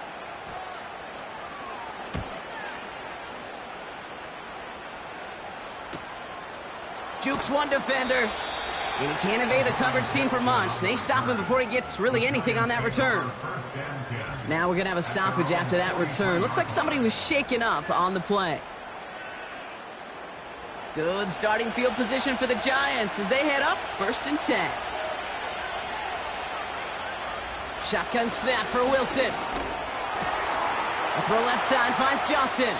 Jukes one defender. And he can't evade the coverage team for much. They stop him before he gets really anything on that return. Now we're going to have a stoppage after that return. Looks like somebody was shaken up on the play. Good starting field position for the Giants as they head up 1st and 10. Shotgun snap for Wilson. A throw left side finds Johnson.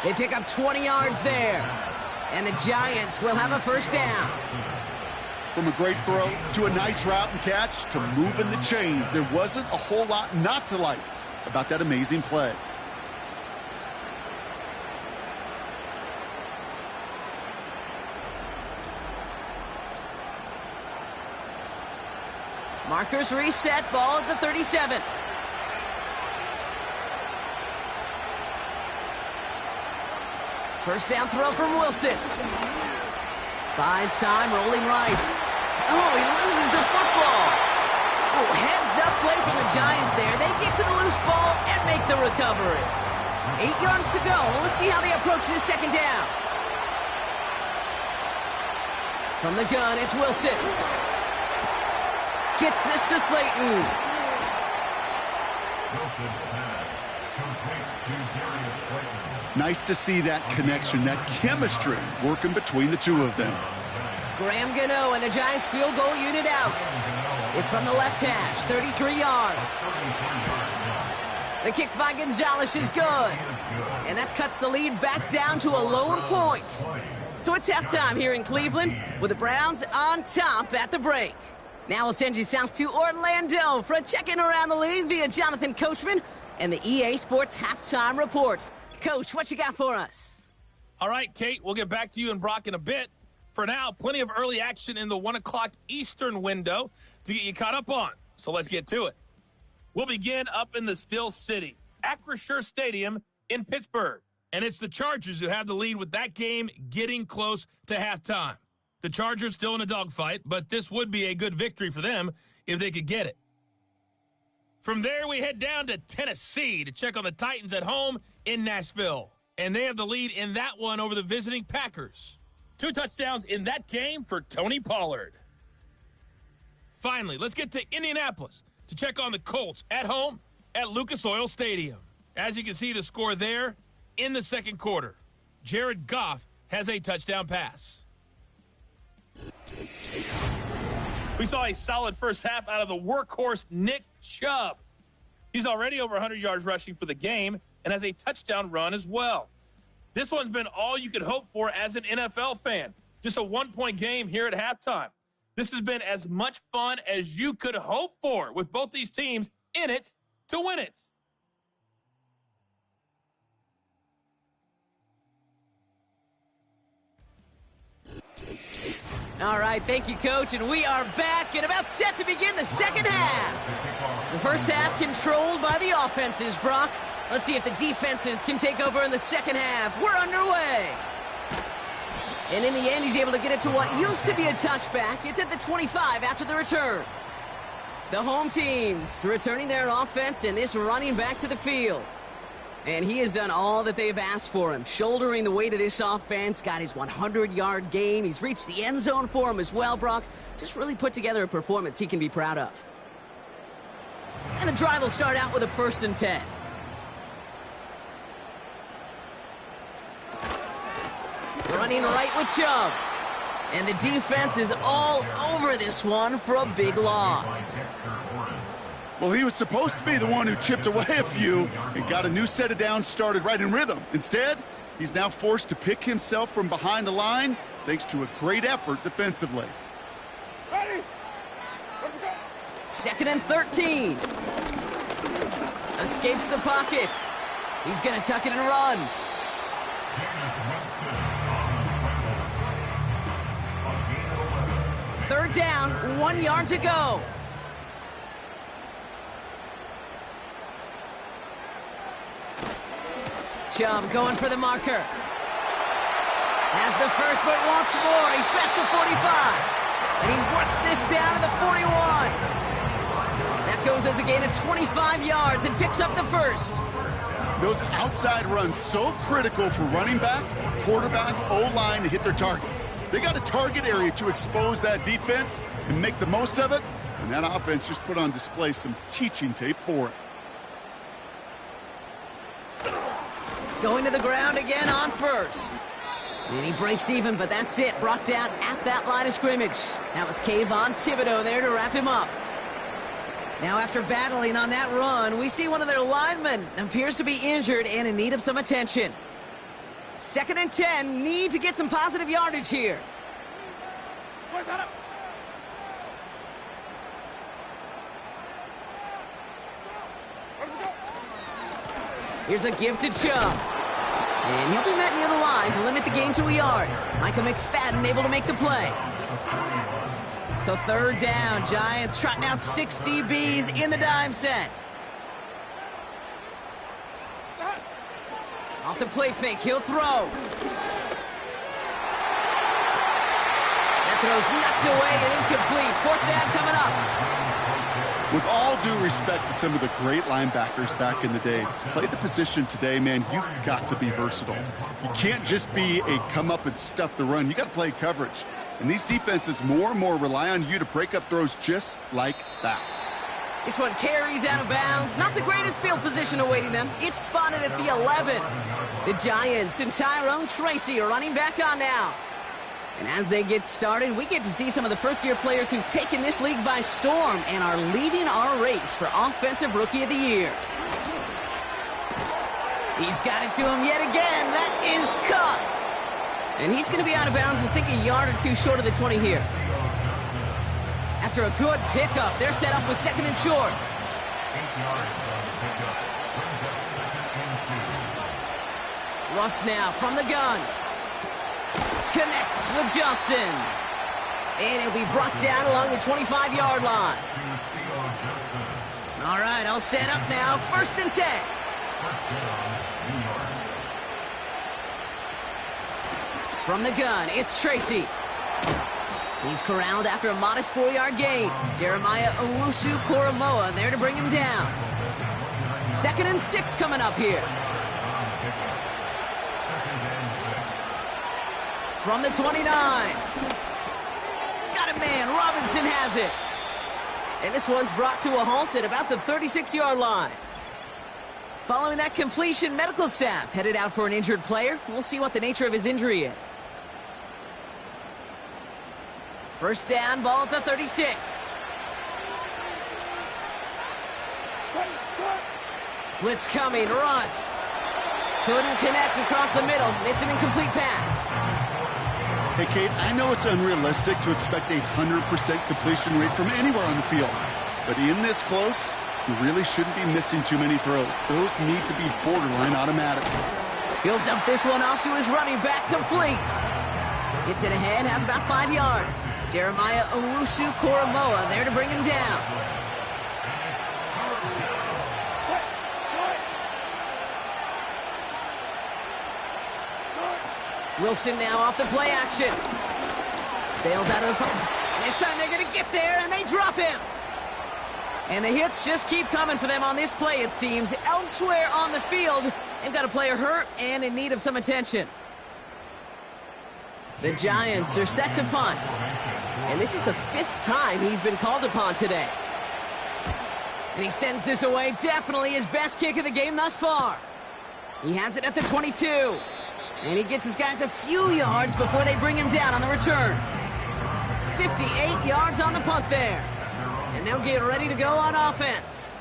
They pick up 20 yards there. And the Giants will have a first down.
From a great throw to a nice route and catch to moving the chains, there wasn't a whole lot not to like about that amazing play.
Markers reset, ball at the 37. First down throw from Wilson. Buys time, rolling right. Oh, he loses the football. Oh, heads up play from the Giants there. They get to the loose ball and make the recovery. 8 yards to go. Let's see how they approach this second down. From the gun, it's Wilson. Gets this to Slayton.
Nice to see that connection, that chemistry working between the two of them.
Graham Gano and the Giants field goal unit out. It's from the left hash, 33 yards. The kick by Gonzalez is good. And that cuts the lead back down to a lone point. So it's halftime here in Cleveland with the Browns on top at the break. Now we'll send you south to Orlando for a check-in around the league via Jonathan Coachman and the EA Sports Halftime Report. Coach, what you got for us?
All right, Kate, we'll get back to you and Brock in a bit. For now, plenty of early action in the 1 o'clock Eastern window to get you caught up on. So let's get to it. We'll begin up in the Still City, Acrisure Stadium in Pittsburgh. And it's the Chargers who have the lead with that game getting close to halftime. The Chargers still in a dogfight, but this would be a good victory for them if they could get it. From there, we head down to Tennessee to check on the Titans at home in Nashville. And they have the lead in that one over the visiting Packers. 2 touchdowns in that game for Tony Pollard. Finally, let's get to Indianapolis to check on the Colts at home at Lucas Oil Stadium. As you can see, the score there in the second quarter. Jared Goff has a touchdown pass. We saw a solid first half out of the workhorse Nick Chubb. He's already over 100 yards rushing for the game and has a touchdown run as well. This one's been all you could hope for as an NFL fan. Just a 1-point game here at halftime. This has been as much fun as you could hope for with both these teams in it to win it.
All right, thank you, Coach, and we are back and about set to begin the second half. The first half controlled by the offenses, Brock. Let's see if the defenses can take over in the second half. We're underway. And in the end, he's able to get it to what used to be a touchback. It's at the 25 after the return. The home teams returning their offense and this running back to the field. And he has done all that they've asked for him, shouldering the weight of this offense, got his 100-yard game. He's reached the end zone for him as well, Brock. Just really put together a performance he can be proud of. And the drive will start out with a 1st and 10. Running right with Chubb. And the defense is all over this one for a big loss.
Well, he was supposed to be the one who chipped away a few and got a new set of downs started right in rhythm. Instead, he's now forced to pick himself from behind the line thanks to a great effort defensively.
Ready?
2nd and 13. Escapes the pocket. He's going to tuck it and run. Third down, 1 yard to go. Chubb going for the marker. Has the first, but wants more. He's past the 45. And he works this down to the 41. That goes as a gain of 25 yards and picks up the first.
Those outside runs so critical for running back, quarterback, O-line to hit their targets. They got a target area to expose that defense and make the most of it. And that offense just put on display some teaching tape for it.
Going to the ground again on first. And he breaks even, but that's it. Brought down at that line of scrimmage. That was Kayvon Thibodeau there to wrap him up. Now, after battling on that run, we see one of their linemen appears to be injured and in need of some attention. 2nd and 10, need to get some positive yardage here. Here's a give to Chubb. And he'll be met near the line to limit the gain to a yard. Micah McFadden able to make the play. So 3rd down, Giants trotting out 6 DBs in the dime set. Off the play fake, he'll throw. That throw's knocked away and incomplete. 4th down coming up.
With all due respect to some of the great linebackers back in the day, to play the position today, man, you've got to be versatile. You can't just be a come up and stuff the run. You got to play coverage. And these defenses more and more rely on you to break up throws just like that.
This one carries out of bounds. Not the greatest field position awaiting them. It's spotted at the 11. The Giants and Tyrone Tracy are running back on now. And as they get started, we get to see some of the first-year players who've taken this league by storm and are leading our race for Offensive Rookie of the Year. He's got it to him yet again. That is caught. And he's going to be out of bounds, I think, a yard or two short of the 20 here. After a good pickup, they're set up with 2nd and short.
8 yards on the pickup. Brings up 2nd and 2.
Russ now from the gun. Connects with Johnson. And he'll be brought down along the 25-yard line. All right, I'll set up now. 1st and 10. From the gun, it's Tracy. He's corralled after a modest 4-yard gain. Jeremiah Owusu-Koramoah there to bring him down. 2nd and 6 coming up here. From the 29. Got a man. Robinson has it. And this one's brought to a halt at about the 36-yard line. Following that completion, medical staff headed out for an injured player. We'll see what the nature of his injury is. 1st down, ball at the 36. Blitz coming. Russ couldn't connect across the middle. It's an incomplete pass.
Hey, Kate, I know it's unrealistic to expect a 100% completion rate from anywhere on the field. But in this close, you really shouldn't be missing too many throws. Those need to be borderline automatic.
He'll dump this one off to his running back, complete. Gets it ahead, has about 5 yards. Jeremiah Owusu-Koramoah there to bring him down. Wilson now off the play action. Bails out of the pocket. This time they're going to get there, and they drop him. And the hits just keep coming for them on this play, it seems. Elsewhere on the field, they've got a player hurt and in need of some attention. The Giants are set to punt. And this is the 5th time he's been called upon today. And he sends this away. Definitely his best kick of the game thus far. He has it at the 22. And he gets his guys a few yards before they bring him down on the return. 58 yards on the punt there. And they'll get ready to go on offense.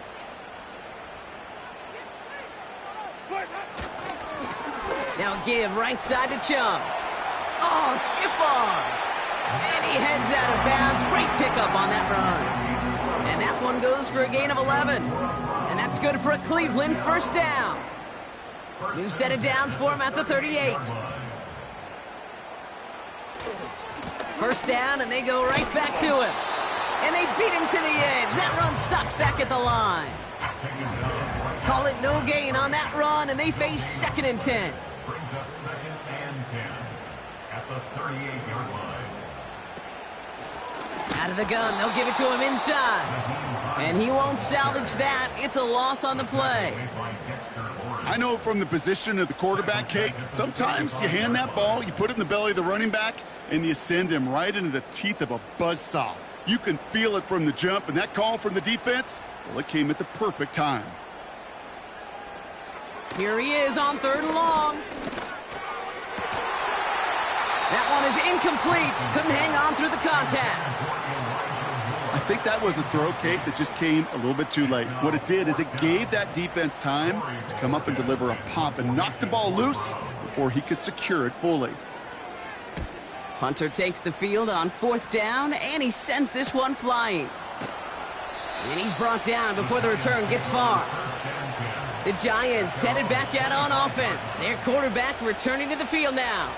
Now give right side to Chubb. Oh, stiff arm. And he heads out of bounds. Great pickup on that run. And that one goes for a gain of 11. And that's good for a Cleveland first down. New set of downs for him at the 38. First down, and they go right back to him. And they beat him to the edge. That run stopped back at the line. Call it no gain on that run, and they face 2nd and 10.
Brings up 2nd and 10 at the 38-yard line.
Out of the gun, they'll give it to him inside. And he won't salvage that. It's a loss on the play.
I know from the position of the quarterback, Kate, sometimes you hand that ball, you put it in the belly of the running back, and you send him right into the teeth of a buzzsaw. You can feel it from the jump, and that call from the defense, well, it came at the perfect time.
Here he is on 3rd and long. That one is incomplete. Couldn't hang on through the contact.
I think that was a throw, Kate, that just came a little bit too late. What it did is it gave that defense time to come up and deliver a pop and knock the ball loose before he could secure it fully.
Hunter takes the field on 4th down, and he sends this one flying. And he's brought down before the return gets far. The Giants headed back out on offense. Their quarterback returning to the field now.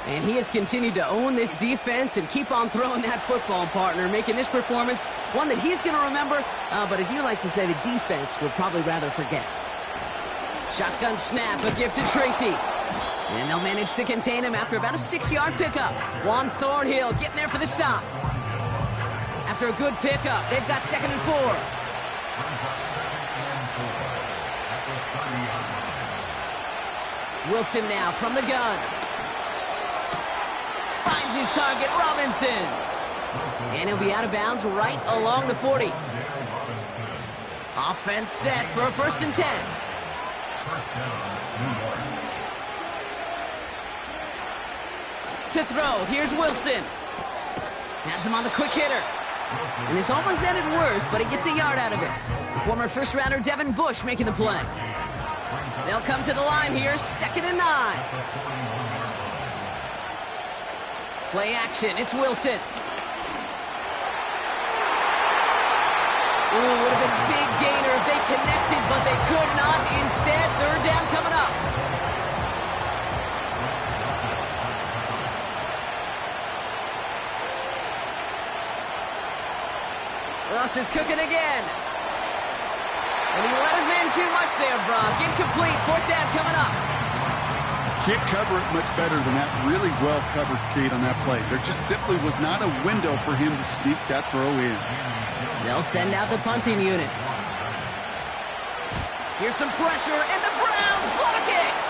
And he has continued to own this defense and keep on throwing that football, partner, making this performance one that he's going to remember, but as you like to say, the defense would probably rather forget. Shotgun snap, a gift to Tracy. And they'll manage to contain him after about a 6-yard pickup. Juan Thornhill getting there for the stop. After a good pickup, they've got 2nd and 4. Wilson now from the gun. Finds his target, Robinson. And he'll be out of bounds right along the 40. Offense set for a 1st and 10. To throw, here's Wilson. Has him on the quick hitter. And this almost ended worse, but he gets a yard out of it. Former first-rounder Devin Bush making the play. They'll come to the line here, 2nd and 9. Play action, it's Wilson. Ooh, would have been a big gainer if they connected, but they could not. Instead, 3rd down coming up. Russ is cooking again. And he let his man too much there, Brock. Incomplete, 4th down coming up.
Can't cover it much better than that. Really well covered, Kate, on that play. There just simply was not a window for him to sneak that throw in.
They'll send out the punting unit. Here's some pressure, and the Browns block it!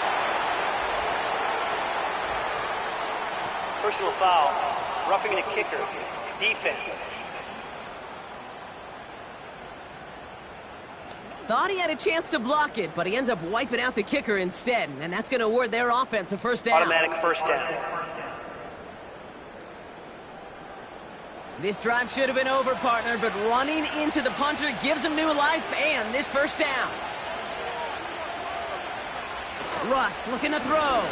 Personal foul. Roughing the kicker. Defense.
Thought he had a chance to block it, but he ends up wiping out the kicker instead, and that's going to award their offense a 1st down.
Automatic 1st down.
This drive should have been over, partner, but running into the punter gives him new life and this 1st down. Russ looking to throw.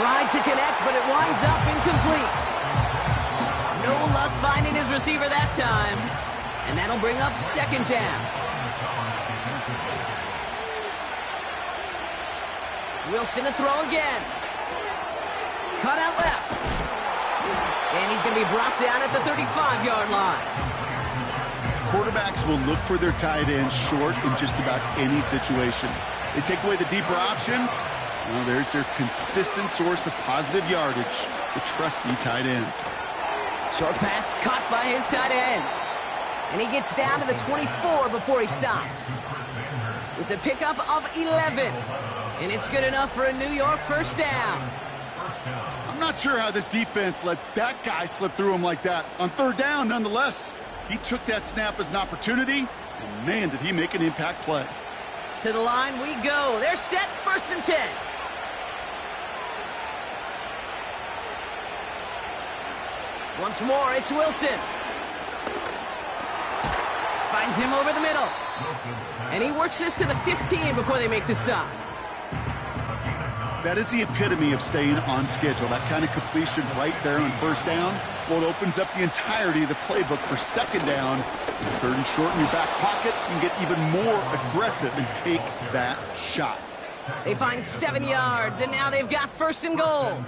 Tried to connect, but it winds up incomplete. No luck finding his receiver that time. And that'll bring up 2nd down. Wilson to throw again. Cut out left. And he's going to be brought down at the 35-yard line.
Quarterbacks will look for their tight end short in just about any situation. They take away the deeper options. Well, there's their consistent source of positive yardage, the trusty tight end.
Short pass caught by his tight end. And he gets down to the 24 before he stopped. It's a pickup of 11. And it's good enough for a New York 1st down.
I'm not sure how this defense let that guy slip through him like that. On 3rd down, nonetheless, he took that snap as an opportunity, and man, did he make an impact play.
To the line we go. They're set, 1st and 10. Once more, it's Wilson. Finds him over the middle. And he works this to the 15 before they make the stop.
That is the epitome of staying on schedule. That kind of completion right there on 1st down. Well, it opens up the entirety of the playbook for 2nd down. Third and short in your back pocket, you can get even more aggressive and take that shot.
They find 7 yards, and now they've got first and goal.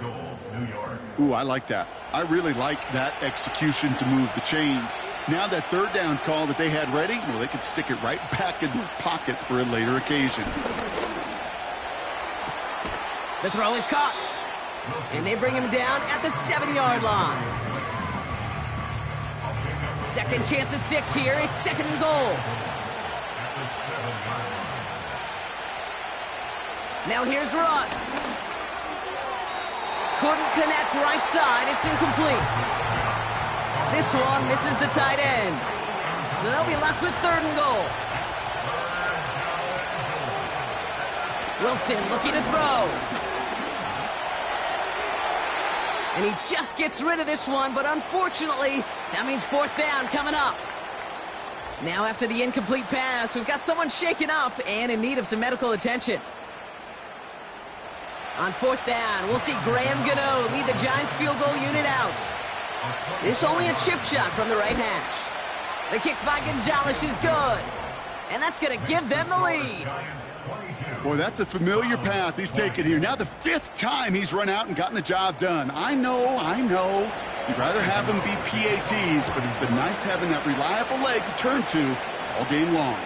Ooh, I like that. I really like that execution to move the chains. Now that third down call that they had ready, well, they could stick it right back in their pocket for a later occasion.
The throw is caught, and they bring him down at the 7-yard line. Second chance at 6 here. It's second and goal. Now here's Ross. Couldn't connect right side. It's incomplete. This one misses the tight end. So they'll be left with third and goal. Wilson looking to throw. And he just gets rid of this one, but unfortunately, that means fourth down coming up. Now after the incomplete pass, we've got someone shaken up and in need of some medical attention. On fourth down, we'll see Graham Gano lead the Giants field goal unit out. This only a chip shot from the right hash. The kick by Gonzalez is good. And that's going to give them the lead.
Boy, that's a familiar path he's taken here. Now the 5th time he's run out and gotten the job done. I know. You'd rather have him be PATs, but it's been nice having that reliable leg to turn to all game long.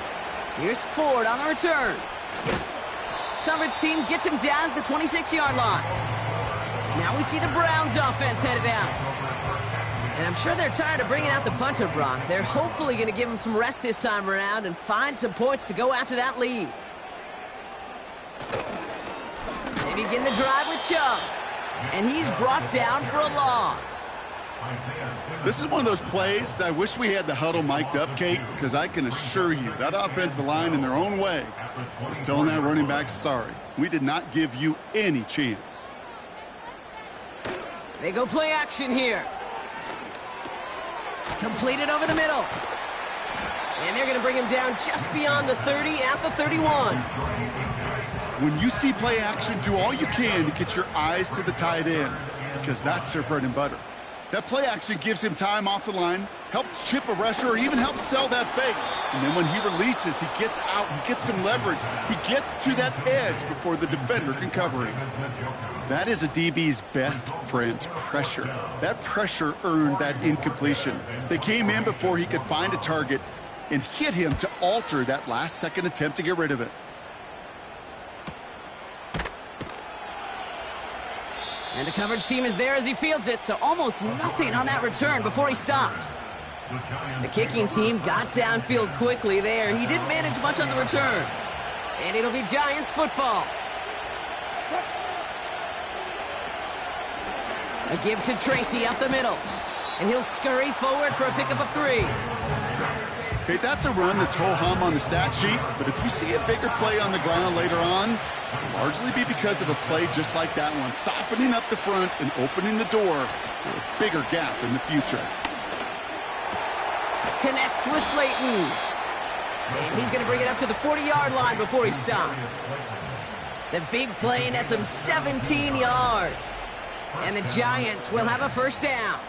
Here's Ford on the return. Coverage team gets him down at the 26-yard line. Now we see the Browns offense headed out. And I'm sure they're tired of bringing out the punter, Brock. They're hopefully going to give him some rest this time around and find some points to go after that lead. They begin the drive with Chubb. And he's brought down for a loss.
This is one of those plays that I wish we had the huddle mic'd up, Kate, because I can assure you that offensive line in their own way is telling that running back, sorry, we did not give you any chance.
They go play action here. Completed over the middle. And they're going to bring him down just beyond the 30 at the 31.
When you see play action, do all you can to get your eyes to the tight end, because that's their bread and butter. That play action gives him time off the line, helps chip a rusher, or even helps sell that fake. And then when he releases, he gets out, he gets some leverage. He gets to that edge before the defender can cover him. That is a DB's best friend, pressure. That pressure earned that incompletion. They came in before he could find a target and hit him to alter that last-second attempt to get rid of it.
And the coverage team is there as he fields it, so almost nothing on that return before he stopped. The kicking team got downfield quickly there. He didn't manage much on the return. And it'll be Giants football. A give to Tracy up the middle. And he'll scurry forward for a pickup of 3.
Okay, that's a run that's ho-hum on the stat sheet, but if you see a bigger play on the ground later on, it'll largely be because of a play just like that one, softening up the front and opening the door for a bigger gap in the future.
Connects with Slayton. And he's going to bring it up to the 40-yard line before he stopped. The big play nets him 17 yards. And the Giants will have a first down.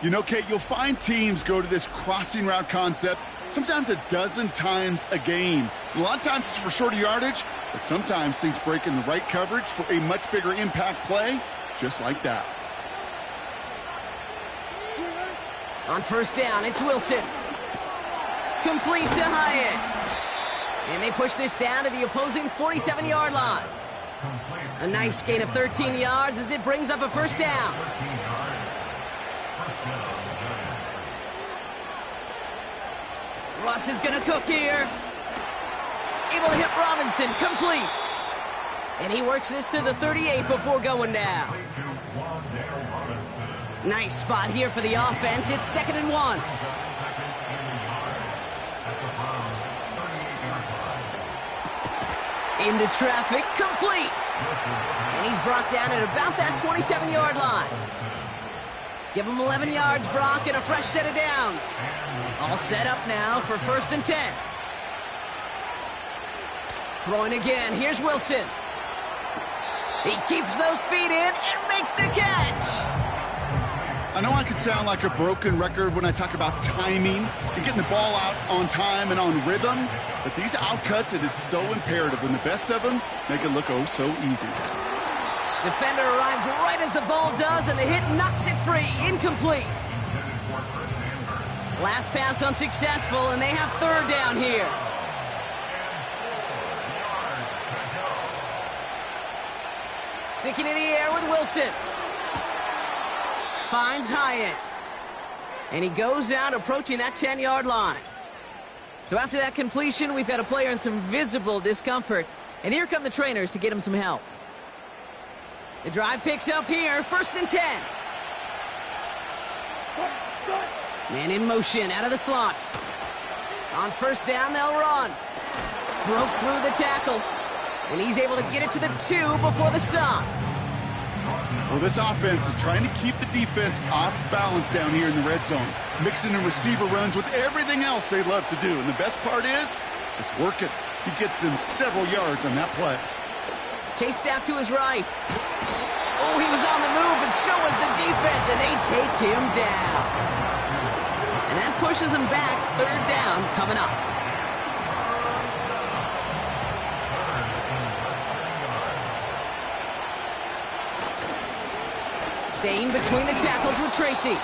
You know, Kate, you'll find teams go to this crossing route concept sometimes a dozen times a game. And a lot of times it's for shorter yardage, but sometimes things break in the right coverage for a much bigger impact play, just like that.
On first down, it's Wilson. Complete to Hyatt. And they push this down to the opposing 47-yard line. A nice gain of 13 yards as it brings up a first down. Russ is going to cook here. Able to hit Robinson, complete. And he works this to the 38 before going down. Nice spot here for the offense. It's 2nd and 1. Into traffic, complete. And he's brought down at about that 27-yard line. Give him 11 yards, Brock, and a fresh set of downs. All set up now for 1st and 10. Throwing again. Here's Wilson. He keeps those feet in and makes the catch.
I know I could sound like a broken record when I talk about timing and getting the ball out on time and on rhythm, but these outcuts, it is so imperative when the best of them make it look oh so easy.
Defender arrives right as the ball does, and the hit knocks it free. Incomplete. Last pass unsuccessful, and they have third down here. Sticking in the air with Wilson. Finds Hyatt. And he goes out approaching that 10-yard line. So after that completion, we've got a player in some visible discomfort. And here come the trainers to get him some help. The drive picks up here, 1st and 10. Man in motion, out of the slot. On 1st down, they'll run. Broke through the tackle. And he's able to get it to the 2 before the stop.
Well, this offense is trying to keep the defense off balance down here in the red zone, mixing in receiver runs with everything else they love to do. And the best part is, it's working. He gets them several yards on that play.
Chased out to his right. Oh, he was on the move, and so was the defense, and they take him down. And that pushes him back. 3rd down coming up. Staying between the tackles with Tracy.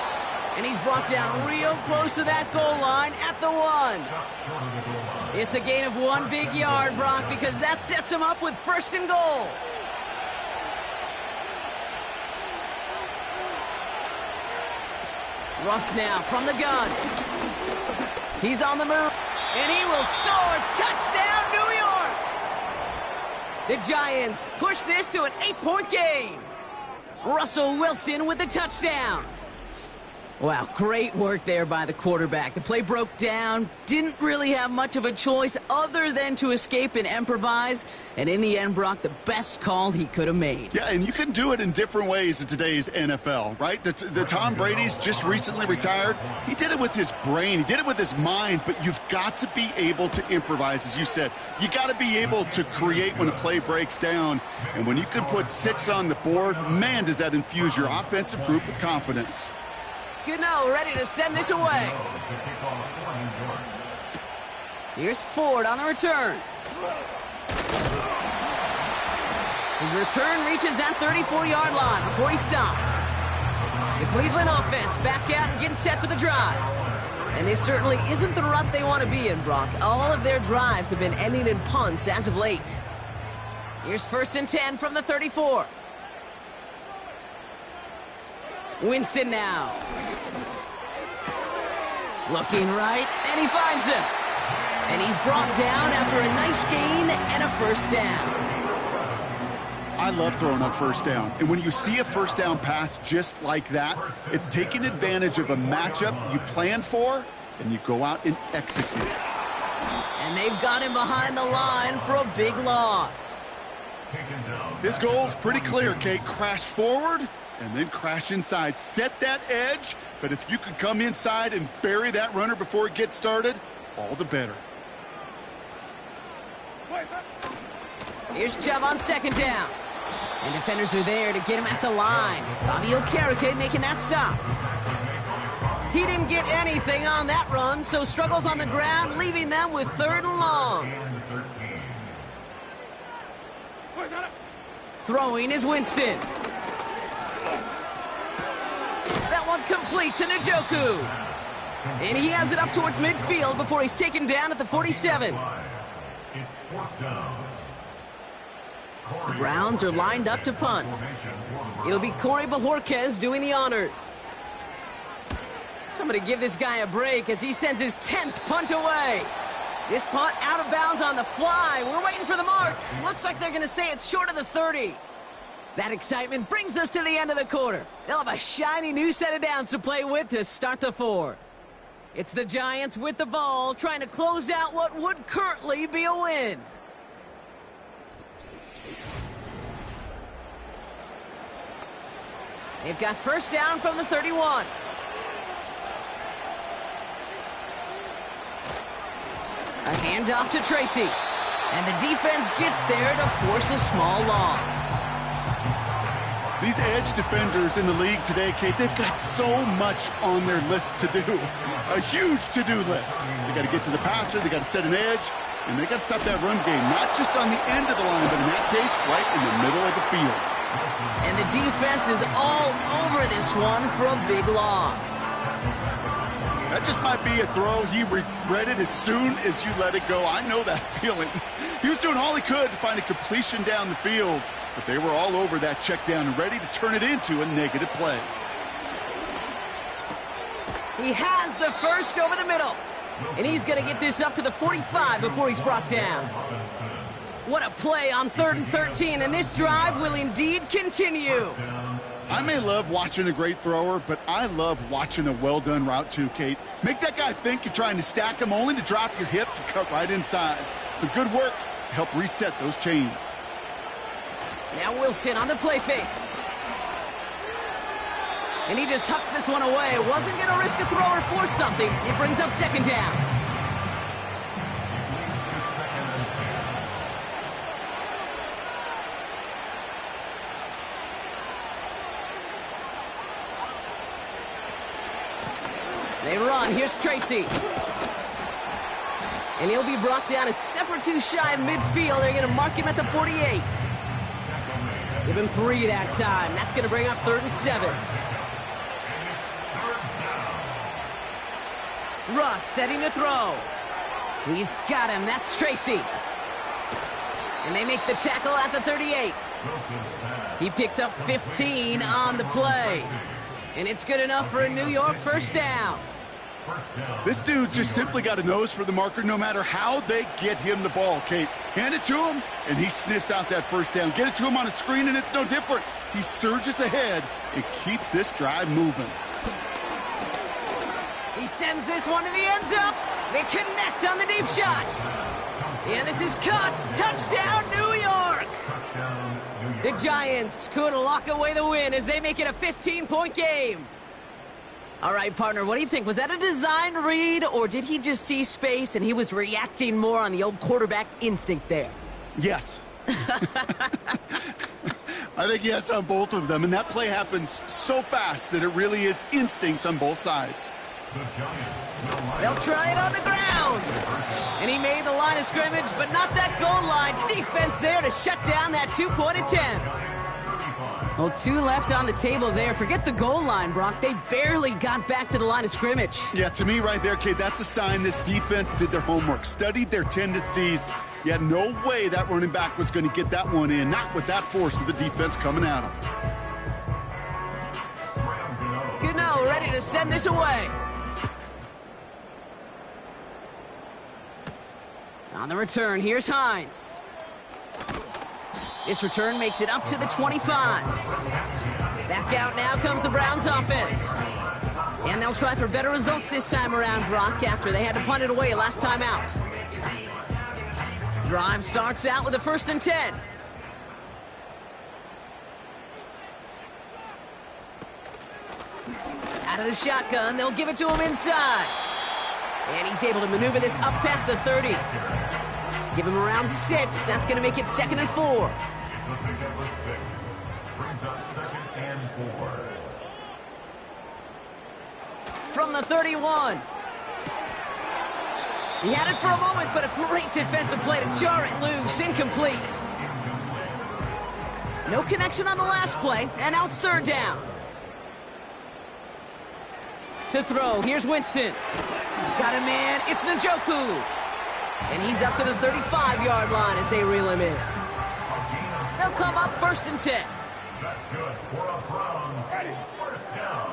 And he's brought down real close to that goal line at the 1. It's a gain of 1 big yard, Brock, because that sets him up with 1st and goal. Russ now from the gun. He's on the move, and he will score. Touchdown, New York! The Giants push this to an 8-point game. Russell Wilson with the touchdown. Wow, great work there by the quarterback. The play broke down, didn't really have much of a choice other than to escape and improvise, and in the end, Brock, the best call he could have made.
Yeah, and you can do it in different ways in today's NFL, right? The Tom Brady's just recently retired. He did it with his brain. He did it with his mind, but you've got to be able to improvise, as you said. You got to be able to create when a play breaks down, and when you can put 6 on the board, man, does that infuse your offensive group with confidence.
Gano ready to send this away. Here's Ford on the return. His return reaches that 34-yard line before he stopped. The Cleveland offense back out and getting set for the drive. And this certainly isn't the rut they want to be in, Brock. All of their drives have been ending in punts as of late. Here's 1st and 10 from the 34. Winston now. Looking right, and he finds him. And he's brought down after a nice gain and a 1st down.
I love throwing on 1st down. And when you see a 1st down pass just like that, it's taking advantage of a matchup you plan for, and you go out and execute.
And they've got him behind the line for a big loss.
His goal's pretty clear, Kate. Crash forward and then crash inside. Set that edge, but if you could come inside and bury that runner before it gets started, all the better.
Here's Chubb on 2nd down. And defenders are there to get him at the line. Bobby Okereke making that stop. He didn't get anything on that run, so struggles on the ground, leaving them with 3rd and long. Throwing is Winston. That one complete to Njoku. And he has it up towards midfield before he's taken down at the 47. The Browns are lined up to punt. It'll be Corey Bajorquez doing the honors. Somebody give this guy a break as he sends his 10th punt away. This punt out of bounds on the fly. We're waiting for the mark. Looks like they're going to say it's short of the 30. That excitement brings us to the end of the quarter. They'll have a shiny new set of downs to play with to start the 4th. It's the Giants with the ball, trying to close out what would currently be a win. They've got 1st down from the 31. A handoff to Tracy. And the defense gets there to force a small loss.
These edge defenders in the league today, Kate, they've got so much on their list to do. A huge to-do list. They got to get to the passer, they got to set an edge, and they got to stop that run game, not just on the end of the line, but in that case, right in the middle of the field.
And the defense is all over this one for a big loss.
That just might be a throw he regretted as soon as you let it go. I know that feeling. He was doing all he could to find a completion down the field, but they were all over that check down and ready to turn it into a negative play.
He has the first over the middle, and he's going to get this up to the 45 before he's brought down. What a play on 3rd and 13, and this drive will indeed continue.
I may love watching a great thrower, but I love watching a well-done route too, Kate. Make that guy think you're trying to stack him only to drop your hips and cut right inside. Some good work to help reset those chains.
Now Wilson on the play fake. And he just hucks this one away. Wasn't going to risk a throw or force something. It brings up 2nd down. They run. Here's Tracy. And he'll be brought down a step or two shy of midfield. They're going to mark him at the 48. Give him 3 that time. That's going to bring up 3rd and 7. Russ setting to throw. He's got him. That's Tracy. And they make the tackle at the 38. He picks up 15 on the play. And it's good enough for a New York first down.
This dude's just simply got a nose for the marker no matter how they get him the ball, Kate. Hand it to him, and he sniffs out that first down. Get it to him on a screen, and it's no different. He surges ahead and keeps this drive moving.
He sends this one to the end zone. They connect on the deep shot. And this is caught. Touchdown, New York. The Giants could lock away the win as they make it a 15-point game. All right, partner, what do you think? Was that a design read, or did he just see space and he was reacting more on the old quarterback instinct there?
Yes. I think yes on both of them, and that play happens so fast that it really is instincts on both sides.
They'll try it on the ground. And he made the line of scrimmage, but not that goal line. Defense there to shut down that 2-point attempt. Well, 2 left on the table there. Forget the goal line, Brock. They barely got back to the line of scrimmage.
Yeah, to me right there, Kate, that's a sign this defense did their homework, studied their tendencies. Yeah, no way that running back was going to get that one in, not with that force of the defense coming at him.
Gano ready to send this away. On the return, here's Hines. This return makes it up to the 25. Back out now comes the Browns offense. And they'll try for better results this time around, Brock, after they had to punt it away last time out. Drive starts out with a 1st and 10. Out of the shotgun, they'll give it to him inside. And he's able to maneuver this up past the 30. Give him around 6. That's going to make it 2nd and 4.
It's a pickup of 6. Brings up 2nd and 4.
From the 31. He had it for a moment, but a great defensive play to jar it loose. Incomplete. No connection on the last play, and now it's 3rd down. To throw, here's Winston. Got a man, it's Njoku. And he's up to the 35-yard line as they reel him in. They'll come up 1st and 10.
That's good for a Browns first down.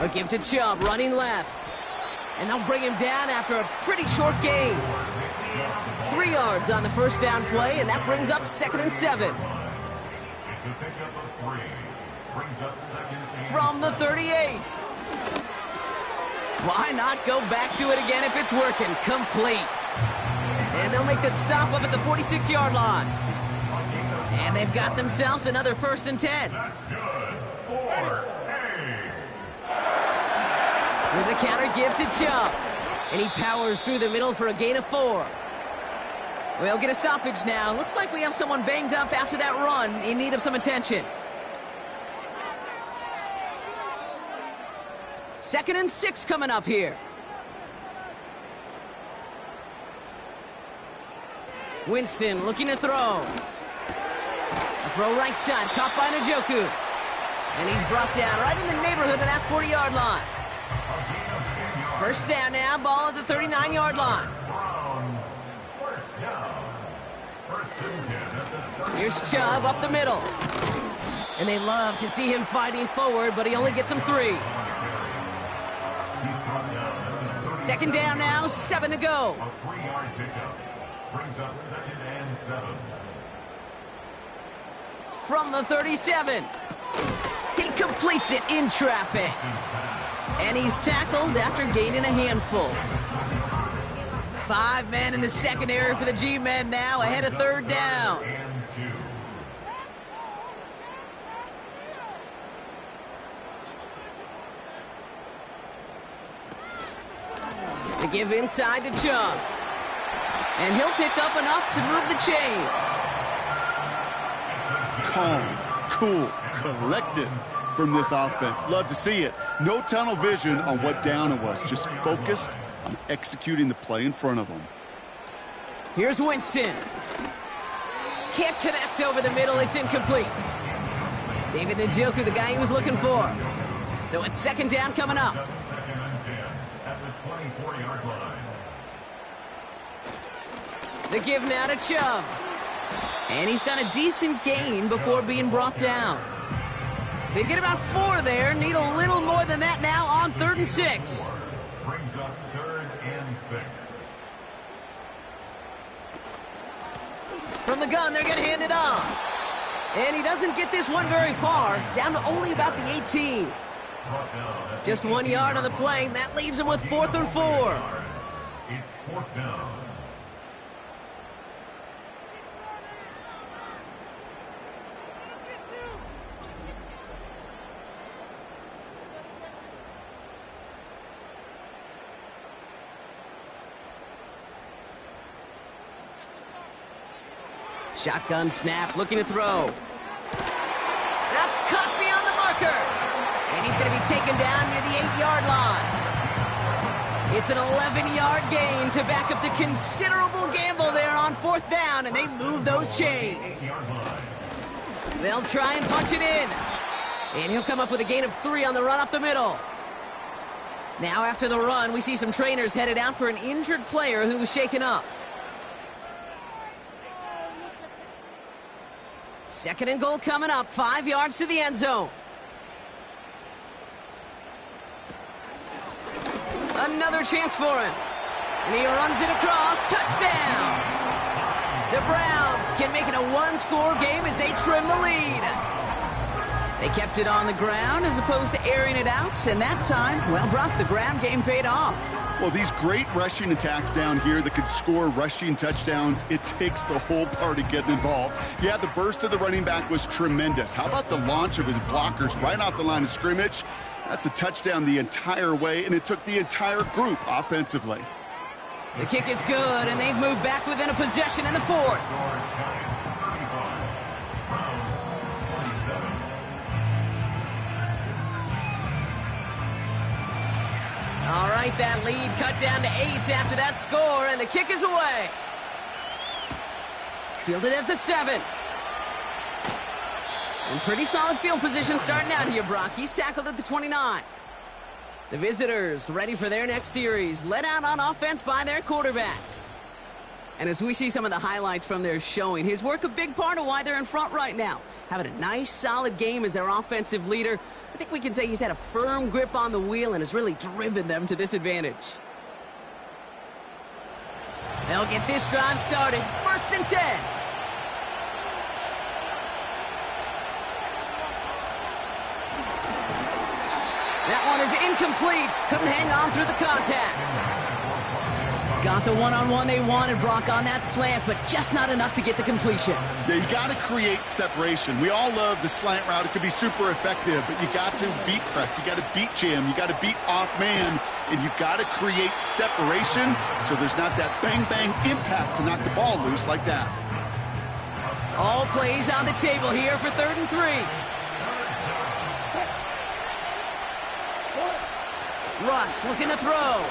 A give to Chubb, running left. And they'll bring him down after a pretty short gain. 3 yards on the first down play, and that brings up 2nd and 7.
It's a pickup of 3. Brings up 2nd and
From the 38. Why not go back to it again if it's working? Complete. And they'll make the stop up at the 46-yard line. And they've got themselves another 1st and 10.
That's good for A.
There's a counter give to Chubb. And he powers through the middle for a gain of 4. We'll get a stoppage now. Looks like we have someone banged up after that run in need of some attention. 2nd and 6 coming up here. Winston looking to throw. A throw right side, caught by Njoku. And he's brought down right in the neighborhood of that 40-yard line. First down now, ball at the 39-yard line. Here's Chubb up the middle. And they love to see him fighting forward, but he only gets them 3. 2nd down now, 7 to go.
A 3-yard pickup brings up 2nd and 7.
From the 37. He completes it in traffic. And he's tackled after gaining a handful. 5 men in the secondary for the G-men now, ahead of 3rd down. They give inside to Chubb. And he'll pick up enough to move the chains.
Calm, cool, collected from this offense. Love to see it. No tunnel vision on what down it was. Just focused on executing the play in front of them.
Here's Winston. Can't connect over the middle. It's incomplete. David Njoku, the guy he was looking for. So it's 2nd down coming up.
2nd and 10 at the 24-yard line.
The give now to Chubb. And he's got a decent gain before being brought down. They get about 4 there. Need a little more than that now on 3rd and 6.
Brings up 3rd and 6.
From the gun, they're going to hand it off. And he doesn't get this one very far. Down to only about the 18. Just 1 yard on the play. That leaves him with 4th and 4.
It's 4th down.
Shotgun snap, looking to throw. That's cut beyond the marker. And he's going to be taken down near the 8-yard line. It's an 11-yard gain to back up the considerable gamble there on 4th down, and they move those chains. They'll try and punch it in. And he'll come up with a gain of 3 on the run up the middle. Now after the run, we see some trainers headed out for an injured player who was shaken up. 2nd and goal coming up, 5 yards to the end zone. Another chance for him. And he runs it across, touchdown. The Browns can make it a 1-score game as they trim the lead. They kept it on the ground as opposed to airing it out, and that time, well, Brock, the ground game paid off.
Well, these great rushing attacks down here that could score rushing touchdowns, it takes the whole party getting involved. Yeah, the burst of the running back was tremendous. How about the launch of his blockers right off the line of scrimmage? That's a touchdown the entire way, and it took the entire group offensively.
The kick is good, and they've moved back within a possession in the 4th. All right, that lead cut down to 8 after that score, and the kick is away. Fielded at the 7. And pretty solid field position starting out here, Brock. He's tackled at the 29. The visitors ready for their next series, led out on offense by their quarterback. And as we see some of the highlights from their showing, his work a big part of why they're in front right now. Having a nice, solid game as their offensive leader. I think we can say he's had a firm grip on the wheel and has really driven them to this advantage. They'll get this drive started. 1st and 10. That one is incomplete. Couldn't hang on through the contact. Got the one-on-one they wanted, Brock, on that slant, but just not enough to get the completion.
Yeah, you got to create separation. We all love the slant route. It could be super effective, but you got to beat press. You got to beat jam. You got to beat off man, and you got to create separation so there's not that bang-bang impact to knock the ball loose like that.
All plays on the table here for 3rd and 3. Russ looking to throw.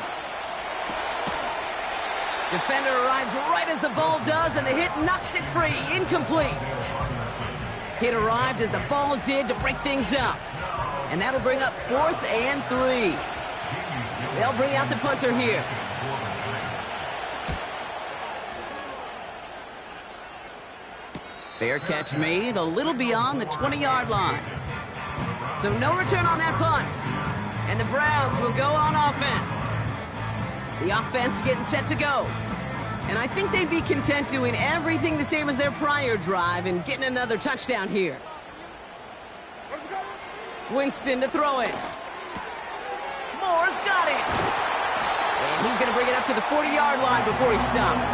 Defender arrives right as the ball does, and the hit knocks it free. Incomplete. Hit arrived as the ball did to break things up. And that'll bring up 4th and 3. They'll bring out the punter here. Fair catch made a little beyond the 20-yard line. So no return on that punt. And the Browns will go on offense. The offense getting set to go. And I think they'd be content doing everything the same as their prior drive and getting another touchdown here. Winston to throw it. Moore's got it. And he's going to bring it up to the 40-yard line before he stopped.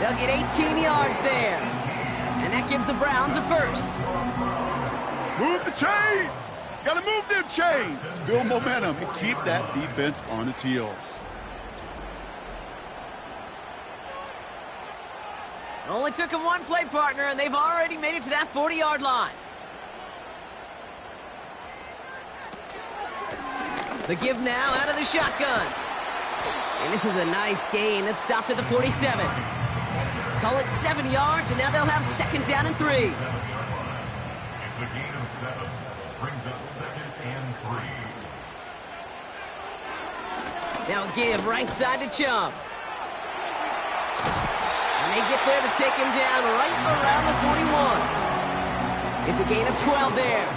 They'll get 18 yards there. And that gives the Browns a first.
Move the chains! Got to move them chains! Build momentum and keep that defense on its heels.
Only took him one play, partner, and they've already made it to that 40-yard line. The give now out of the shotgun. And this is a nice gain that stopped at the 47. Call it 7 yards, and now they'll have 2nd down and 3.
It's a gain of 7. Brings up 2nd and 3.
Now give right side to Chubb. And they get there to take him down right around the 41. It's a gain of 12 there.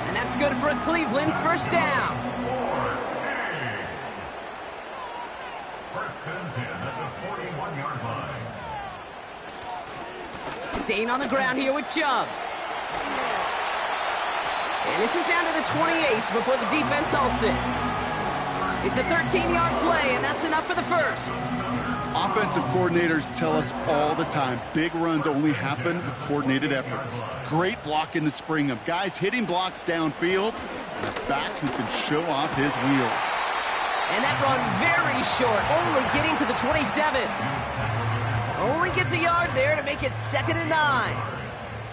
And that's good for a Cleveland first down.
First comes in at the 41-yard line.
Staying on the ground here with Chubb. And this is down to the 28 before the defense halts it. It's a 13-yard play, and that's enough for the first.
Offensive coordinators tell us all the time, big runs only happen with coordinated efforts. Great blocking to spring them. Guys hitting blocks downfield, and a back who can show off his wheels.
And that run very short, only getting to the 27. Only gets a yard there to make it 2nd and 9.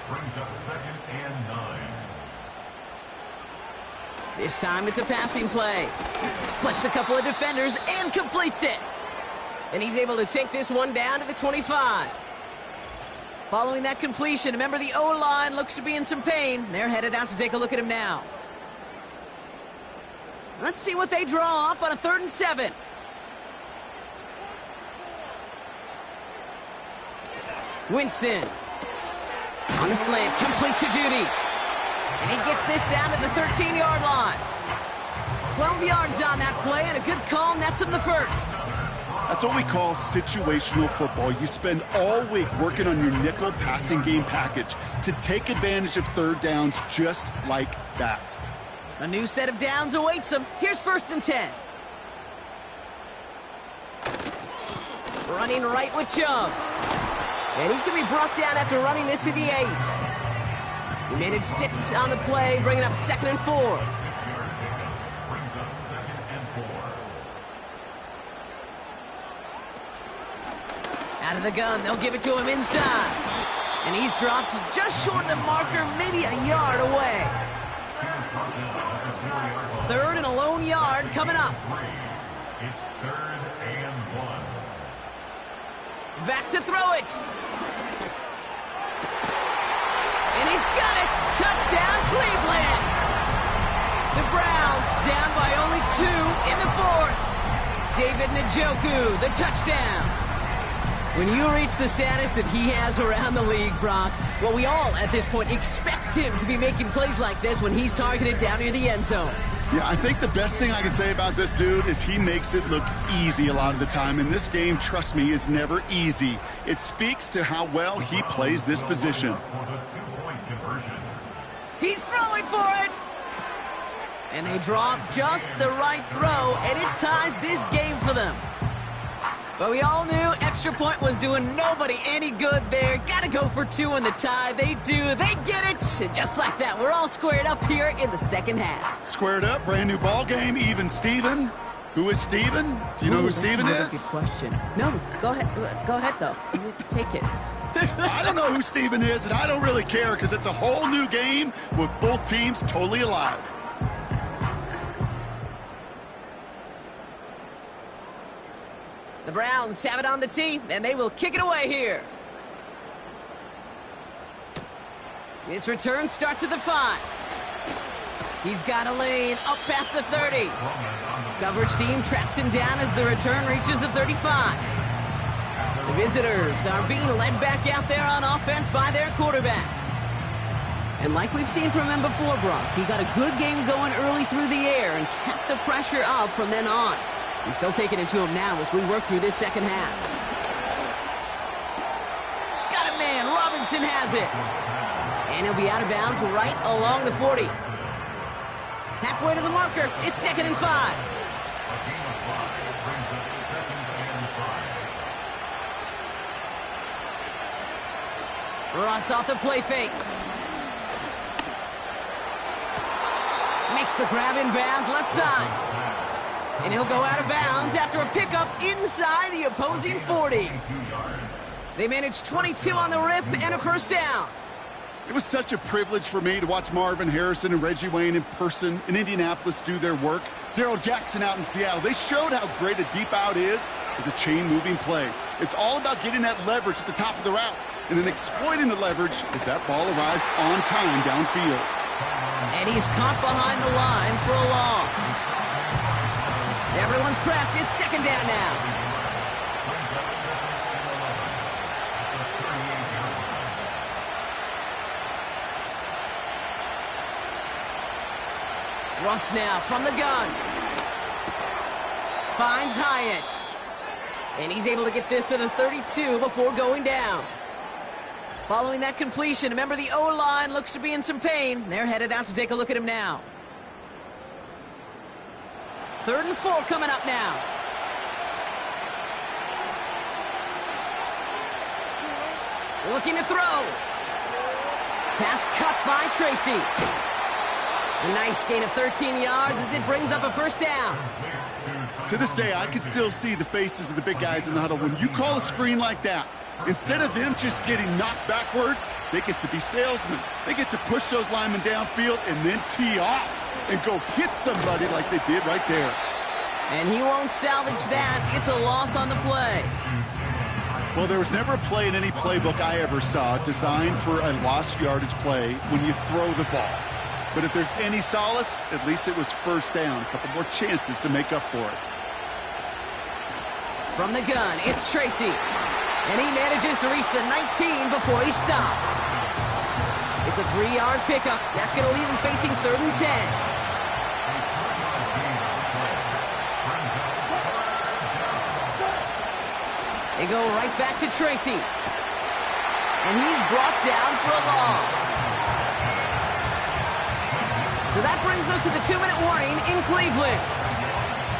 Brings up 2nd and 9.
This time it's a passing play. Splits a couple of defenders and completes it. And he's able to take this one down to the 25. Following that completion, remember the O-line looks to be in some pain. They're headed out to take a look at him now. Let's see what they draw up on a 3rd and 7. Winston. On the slant, complete to Judy. And he gets this down to the 13-yard line. 12 yards on that play, and a good call nets him the first.
That's what we call situational football. You spend all week working on your nickel passing game package to take advantage of 3rd downs just like that.
A new set of downs awaits him. Here's 1st and 10. Running right with Chubb. And he's going to be brought down after running this to the 8. He managed 6 on the play, bringing up 2nd and 4.
Brings up 2nd and 4.
Out of the gun, they'll give it to him inside. And he's dropped just short of the marker, maybe a yard away. 3rd and a lone yard coming up.
It's 3rd and 1.
Back to throw it. And he's got it. Touchdown, Cleveland. The Browns down by only 2 in the 4th. David Njoku, the touchdown. When you reach the status that he has around the league, Brock, well, we all at this point expect him to be making plays like this when he's targeted down near the end zone.
Yeah, I think the best thing I can say about this dude is he makes it look easy a lot of the time. And this game, trust me, is never easy. It speaks to how well he plays this position.
For the 2-point conversion.
He's throwing for it. And they draw up just the right throw, and it ties this game for them. But we all knew extra point was doing nobody any good there. Got to go for 2 in the tie. They do. They get it. And just like that, we're all squared up here in the second half.
Squared up, brand new ball game, even Steven. Who is Steven? Do you know who Steven is?
That's a good question. No, go ahead. Go ahead, though. You take it.
I don't know who Steven is, and I don't really care because it's a whole new game with both teams totally alive.
The Browns have it on the tee, and they will kick it away here. This return starts at the 5. He's got a lane up past the 30. Coverage team tracks him down as the return reaches the 35. The visitors are being led back out there on offense by their quarterback. And like we've seen from him before, Brock, he got a good game going early through the air and kept the pressure up from then on. He's still taking it to him now as we work through this second half. Got it, man. Robinson has it. And he'll be out of bounds right along the 40. Halfway to the marker. It's 2nd and 5. Ross off the play fake. Makes the grab in bounds left side. And he'll go out of bounds after a pickup inside the opposing 40. They managed 22 on the rip and a first down.
It was such a privilege for me to watch Marvin Harrison and Reggie Wayne in person in Indianapolis do their work. Darrell Jackson out in Seattle. They showed how great a deep out is as a chain-moving play. It's all about getting that leverage at the top of the route and then exploiting the leverage as that ball arrives on time downfield.
And he's caught behind the line for a loss. Everyone's prepped. It's 2nd down now. Russ now from the gun. Finds Hyatt. And he's able to get this to the 32 before going down. Following that completion, remember the O-line looks to be in some pain. They're headed out to take a look at him now. 3rd and 4 coming up now. Looking to throw. Pass cut by Tracy. A nice gain of 13 yards as it brings up a first down.
To this day, I can still see the faces of the big guys in the huddle. When you call a screen like that, instead of them just getting knocked backwards, they get to be salesmen. They get to push those linemen downfield and then tee off and go hit somebody like they did right there.
And he won't salvage that. It's a loss on the play.
Well, there was never a play in any playbook I ever saw designed for a lost yardage play when you throw the ball. But if there's any solace, at least it was first down. A couple more chances to make up for it.
From the gun, it's Tracy. And he manages to reach the 19 before he stops. It's a 3-yard pickup. That's going to leave him facing 3rd and 10. They go right back to Tracy. And he's brought down for a loss. So that brings us to the 2-minute warning in Cleveland.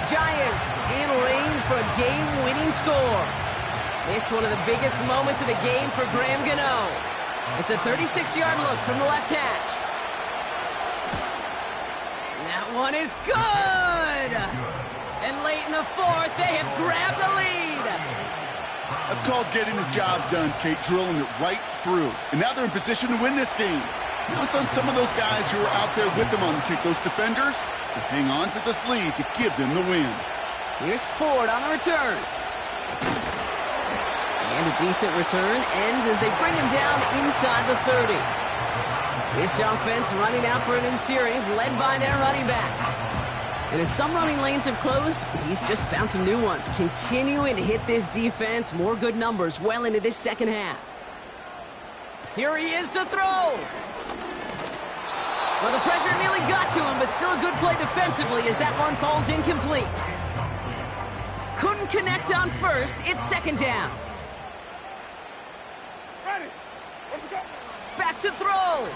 Giants in range for a game-winning score. This one of the biggest moments of the game for Graham Gano. It's a 36-yard look from the left hash. That one is good. And late in the 4th, they have grabbed the lead.
That's called getting his job done, Kate, drilling it right through. And now they're in position to win this game. Now it's on some of those guys who are out there with them on the kick, those defenders, to hang on to this lead to give them the win.
Here's Ford on the return. And a decent return ends as they bring him down inside the 30. This offense running out for a new series led by their running back. And as some running lanes have closed, he's just found some new ones, continuing to hit this defense. More good numbers well into this second half. Here he is to throw. Well, the pressure nearly got to him, but still a good play defensively as that one falls incomplete. Couldn't connect on first. It's 2nd down. Back to throw.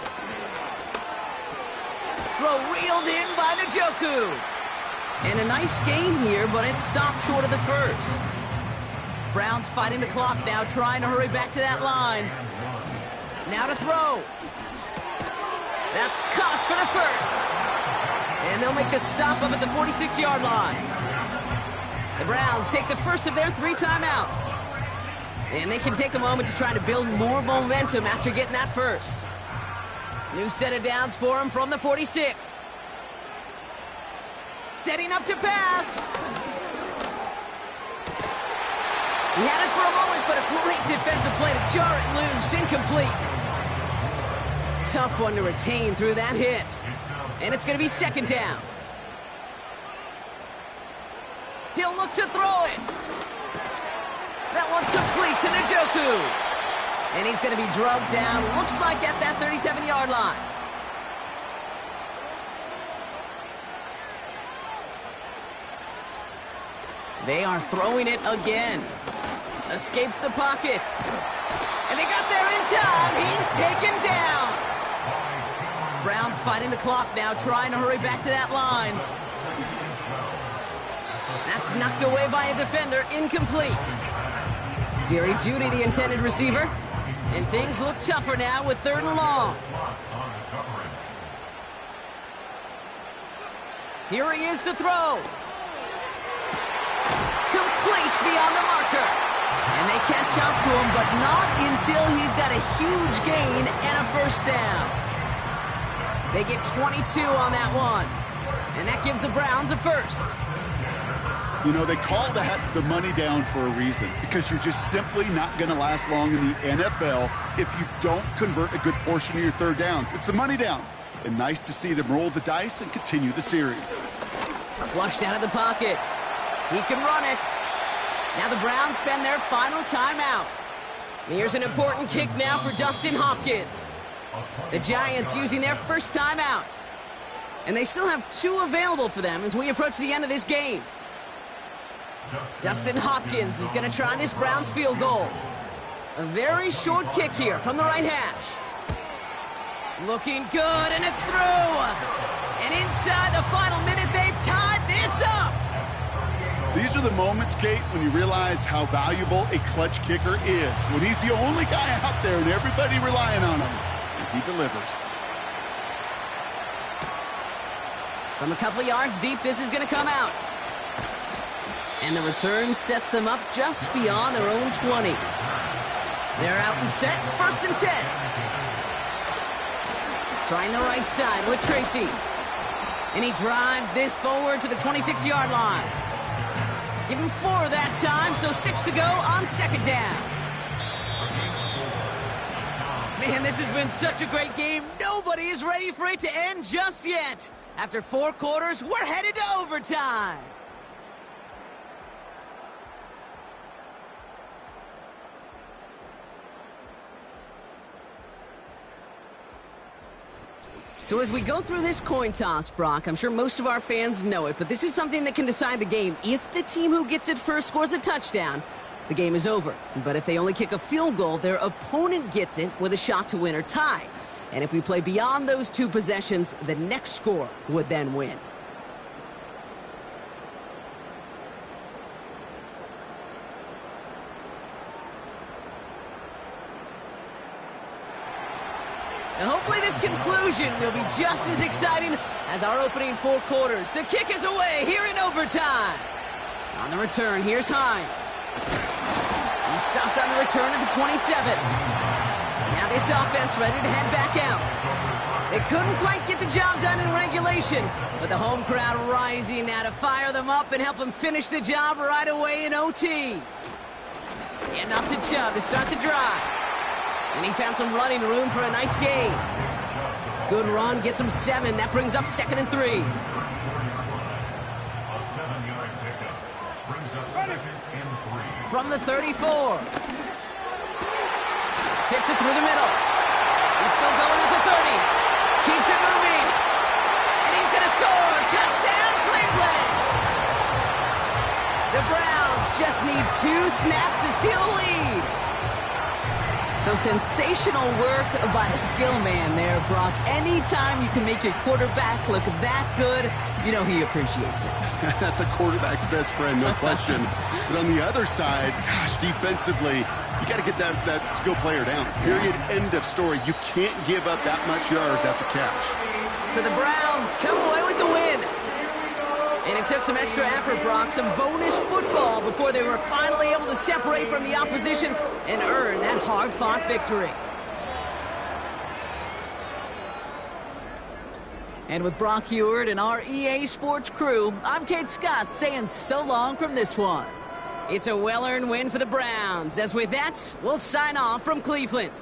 Throw reeled in by Njoku. And a nice gain here, but it stopped short of the first. Browns fighting the clock now, trying to hurry back to that line. Now to throw. That's caught for the first. And they'll make the stop up at the 46-yard line. The Browns take the first of their 3 timeouts. And they can take a moment to try to build more momentum after getting that first. New set of downs for him from the 46. Setting up to pass. He had it for a moment, but a great defensive play to jar it loose. Incomplete. Tough one to retain through that hit. And it's going to be second down. He'll look to throw it. That one complete to Njoku. And he's going to be drugged down, looks like at that 37-yard line. They are throwing it again. Escapes the pocket. And they got there in time. He's taken down. Browns fighting the clock now, trying to hurry back to that line. That's knocked away by a defender, incomplete. Jerry Jeudy, the intended receiver. And things look tougher now with 3rd and long. Here he is to throw. Complete beyond the marker. And they catch up to him, but not until he's got a huge gain and a first down. They get 22 on that one. And that gives the Browns a first.
You know, they call that the money down for a reason, because you're just simply not going to last long in the NFL if you don't convert a good portion of your 3rd downs. It's the money down. And nice to see them roll the dice and continue the series.
Flushed out of the pocket. He can run it. Now the Browns spend their final timeout. Here's an important kick now for Dustin Hopkins. The Giants using their first timeout. And they still have 2 available for them as we approach the end of this game. Dustin Hopkins is going to try this Browns field goal. A very short kick here from the right hash. Looking good, and it's through. And inside the final minute, they've tied this up.
These are the moments, Kate, when you realize how valuable a clutch kicker is. When he's the only guy out there and everybody relying on him. And he delivers.
From a couple of yards deep, this is going to come out. And the return sets them up just beyond their own 20. They're out and set, 1st and 10. Trying the right side with Tracy. And he drives this forward to the 26-yard line. Give him 4 that time, so 6 to go on 2nd down. Man, this has been such a great game. Nobody is ready for it to end just yet. After 4 quarters, we're headed to overtime. So as we go through this coin toss, Brock, I'm sure most of our fans know it, but this is something that can decide the game. If the team who gets it first scores a touchdown, the game is over. But if they only kick a field goal, their opponent gets it with a shot to win or tie. And if we play beyond those 2 possessions, the next score would then win. And hopefully this conclusion will be just as exciting as our opening 4 quarters. The kick is away here in overtime. On the return, here's Hines. He stopped on the return at the 27. Now this offense ready to head back out. They couldn't quite get the job done in regulation, but the home crowd rising now to fire them up and help them finish the job right away in OT. And up to Chubb to start the drive. And he found some running room for a nice gain. Good run, gets him 7. That brings up 2nd and 3.
A 7-yard pickup brings up 2nd and 3.
From the 34. Fits it through the middle. He's still going at the 30. Keeps it moving. And he's going to score. Touchdown, Cleveland. The Browns just need 2 snaps to steal a lead. So sensational work by a skill man there, Brock. Anytime you can make your quarterback look that good, You know he appreciates it.
That's a quarterback's best friend, no question. But on the other side, gosh, defensively, you got to get that skill player down. Period. End of story. You can't give up that much yards after catch.
So the Browns come away with the win. And it took some extra effort, Brock, some bonus football before they were finally able to separate from the opposition and earn that hard-fought victory. And with Brock Heward and our EA Sports crew, I'm Kate Scott saying so long from this one. It's a well-earned win for the Browns, as with that, we'll sign off from Cleveland.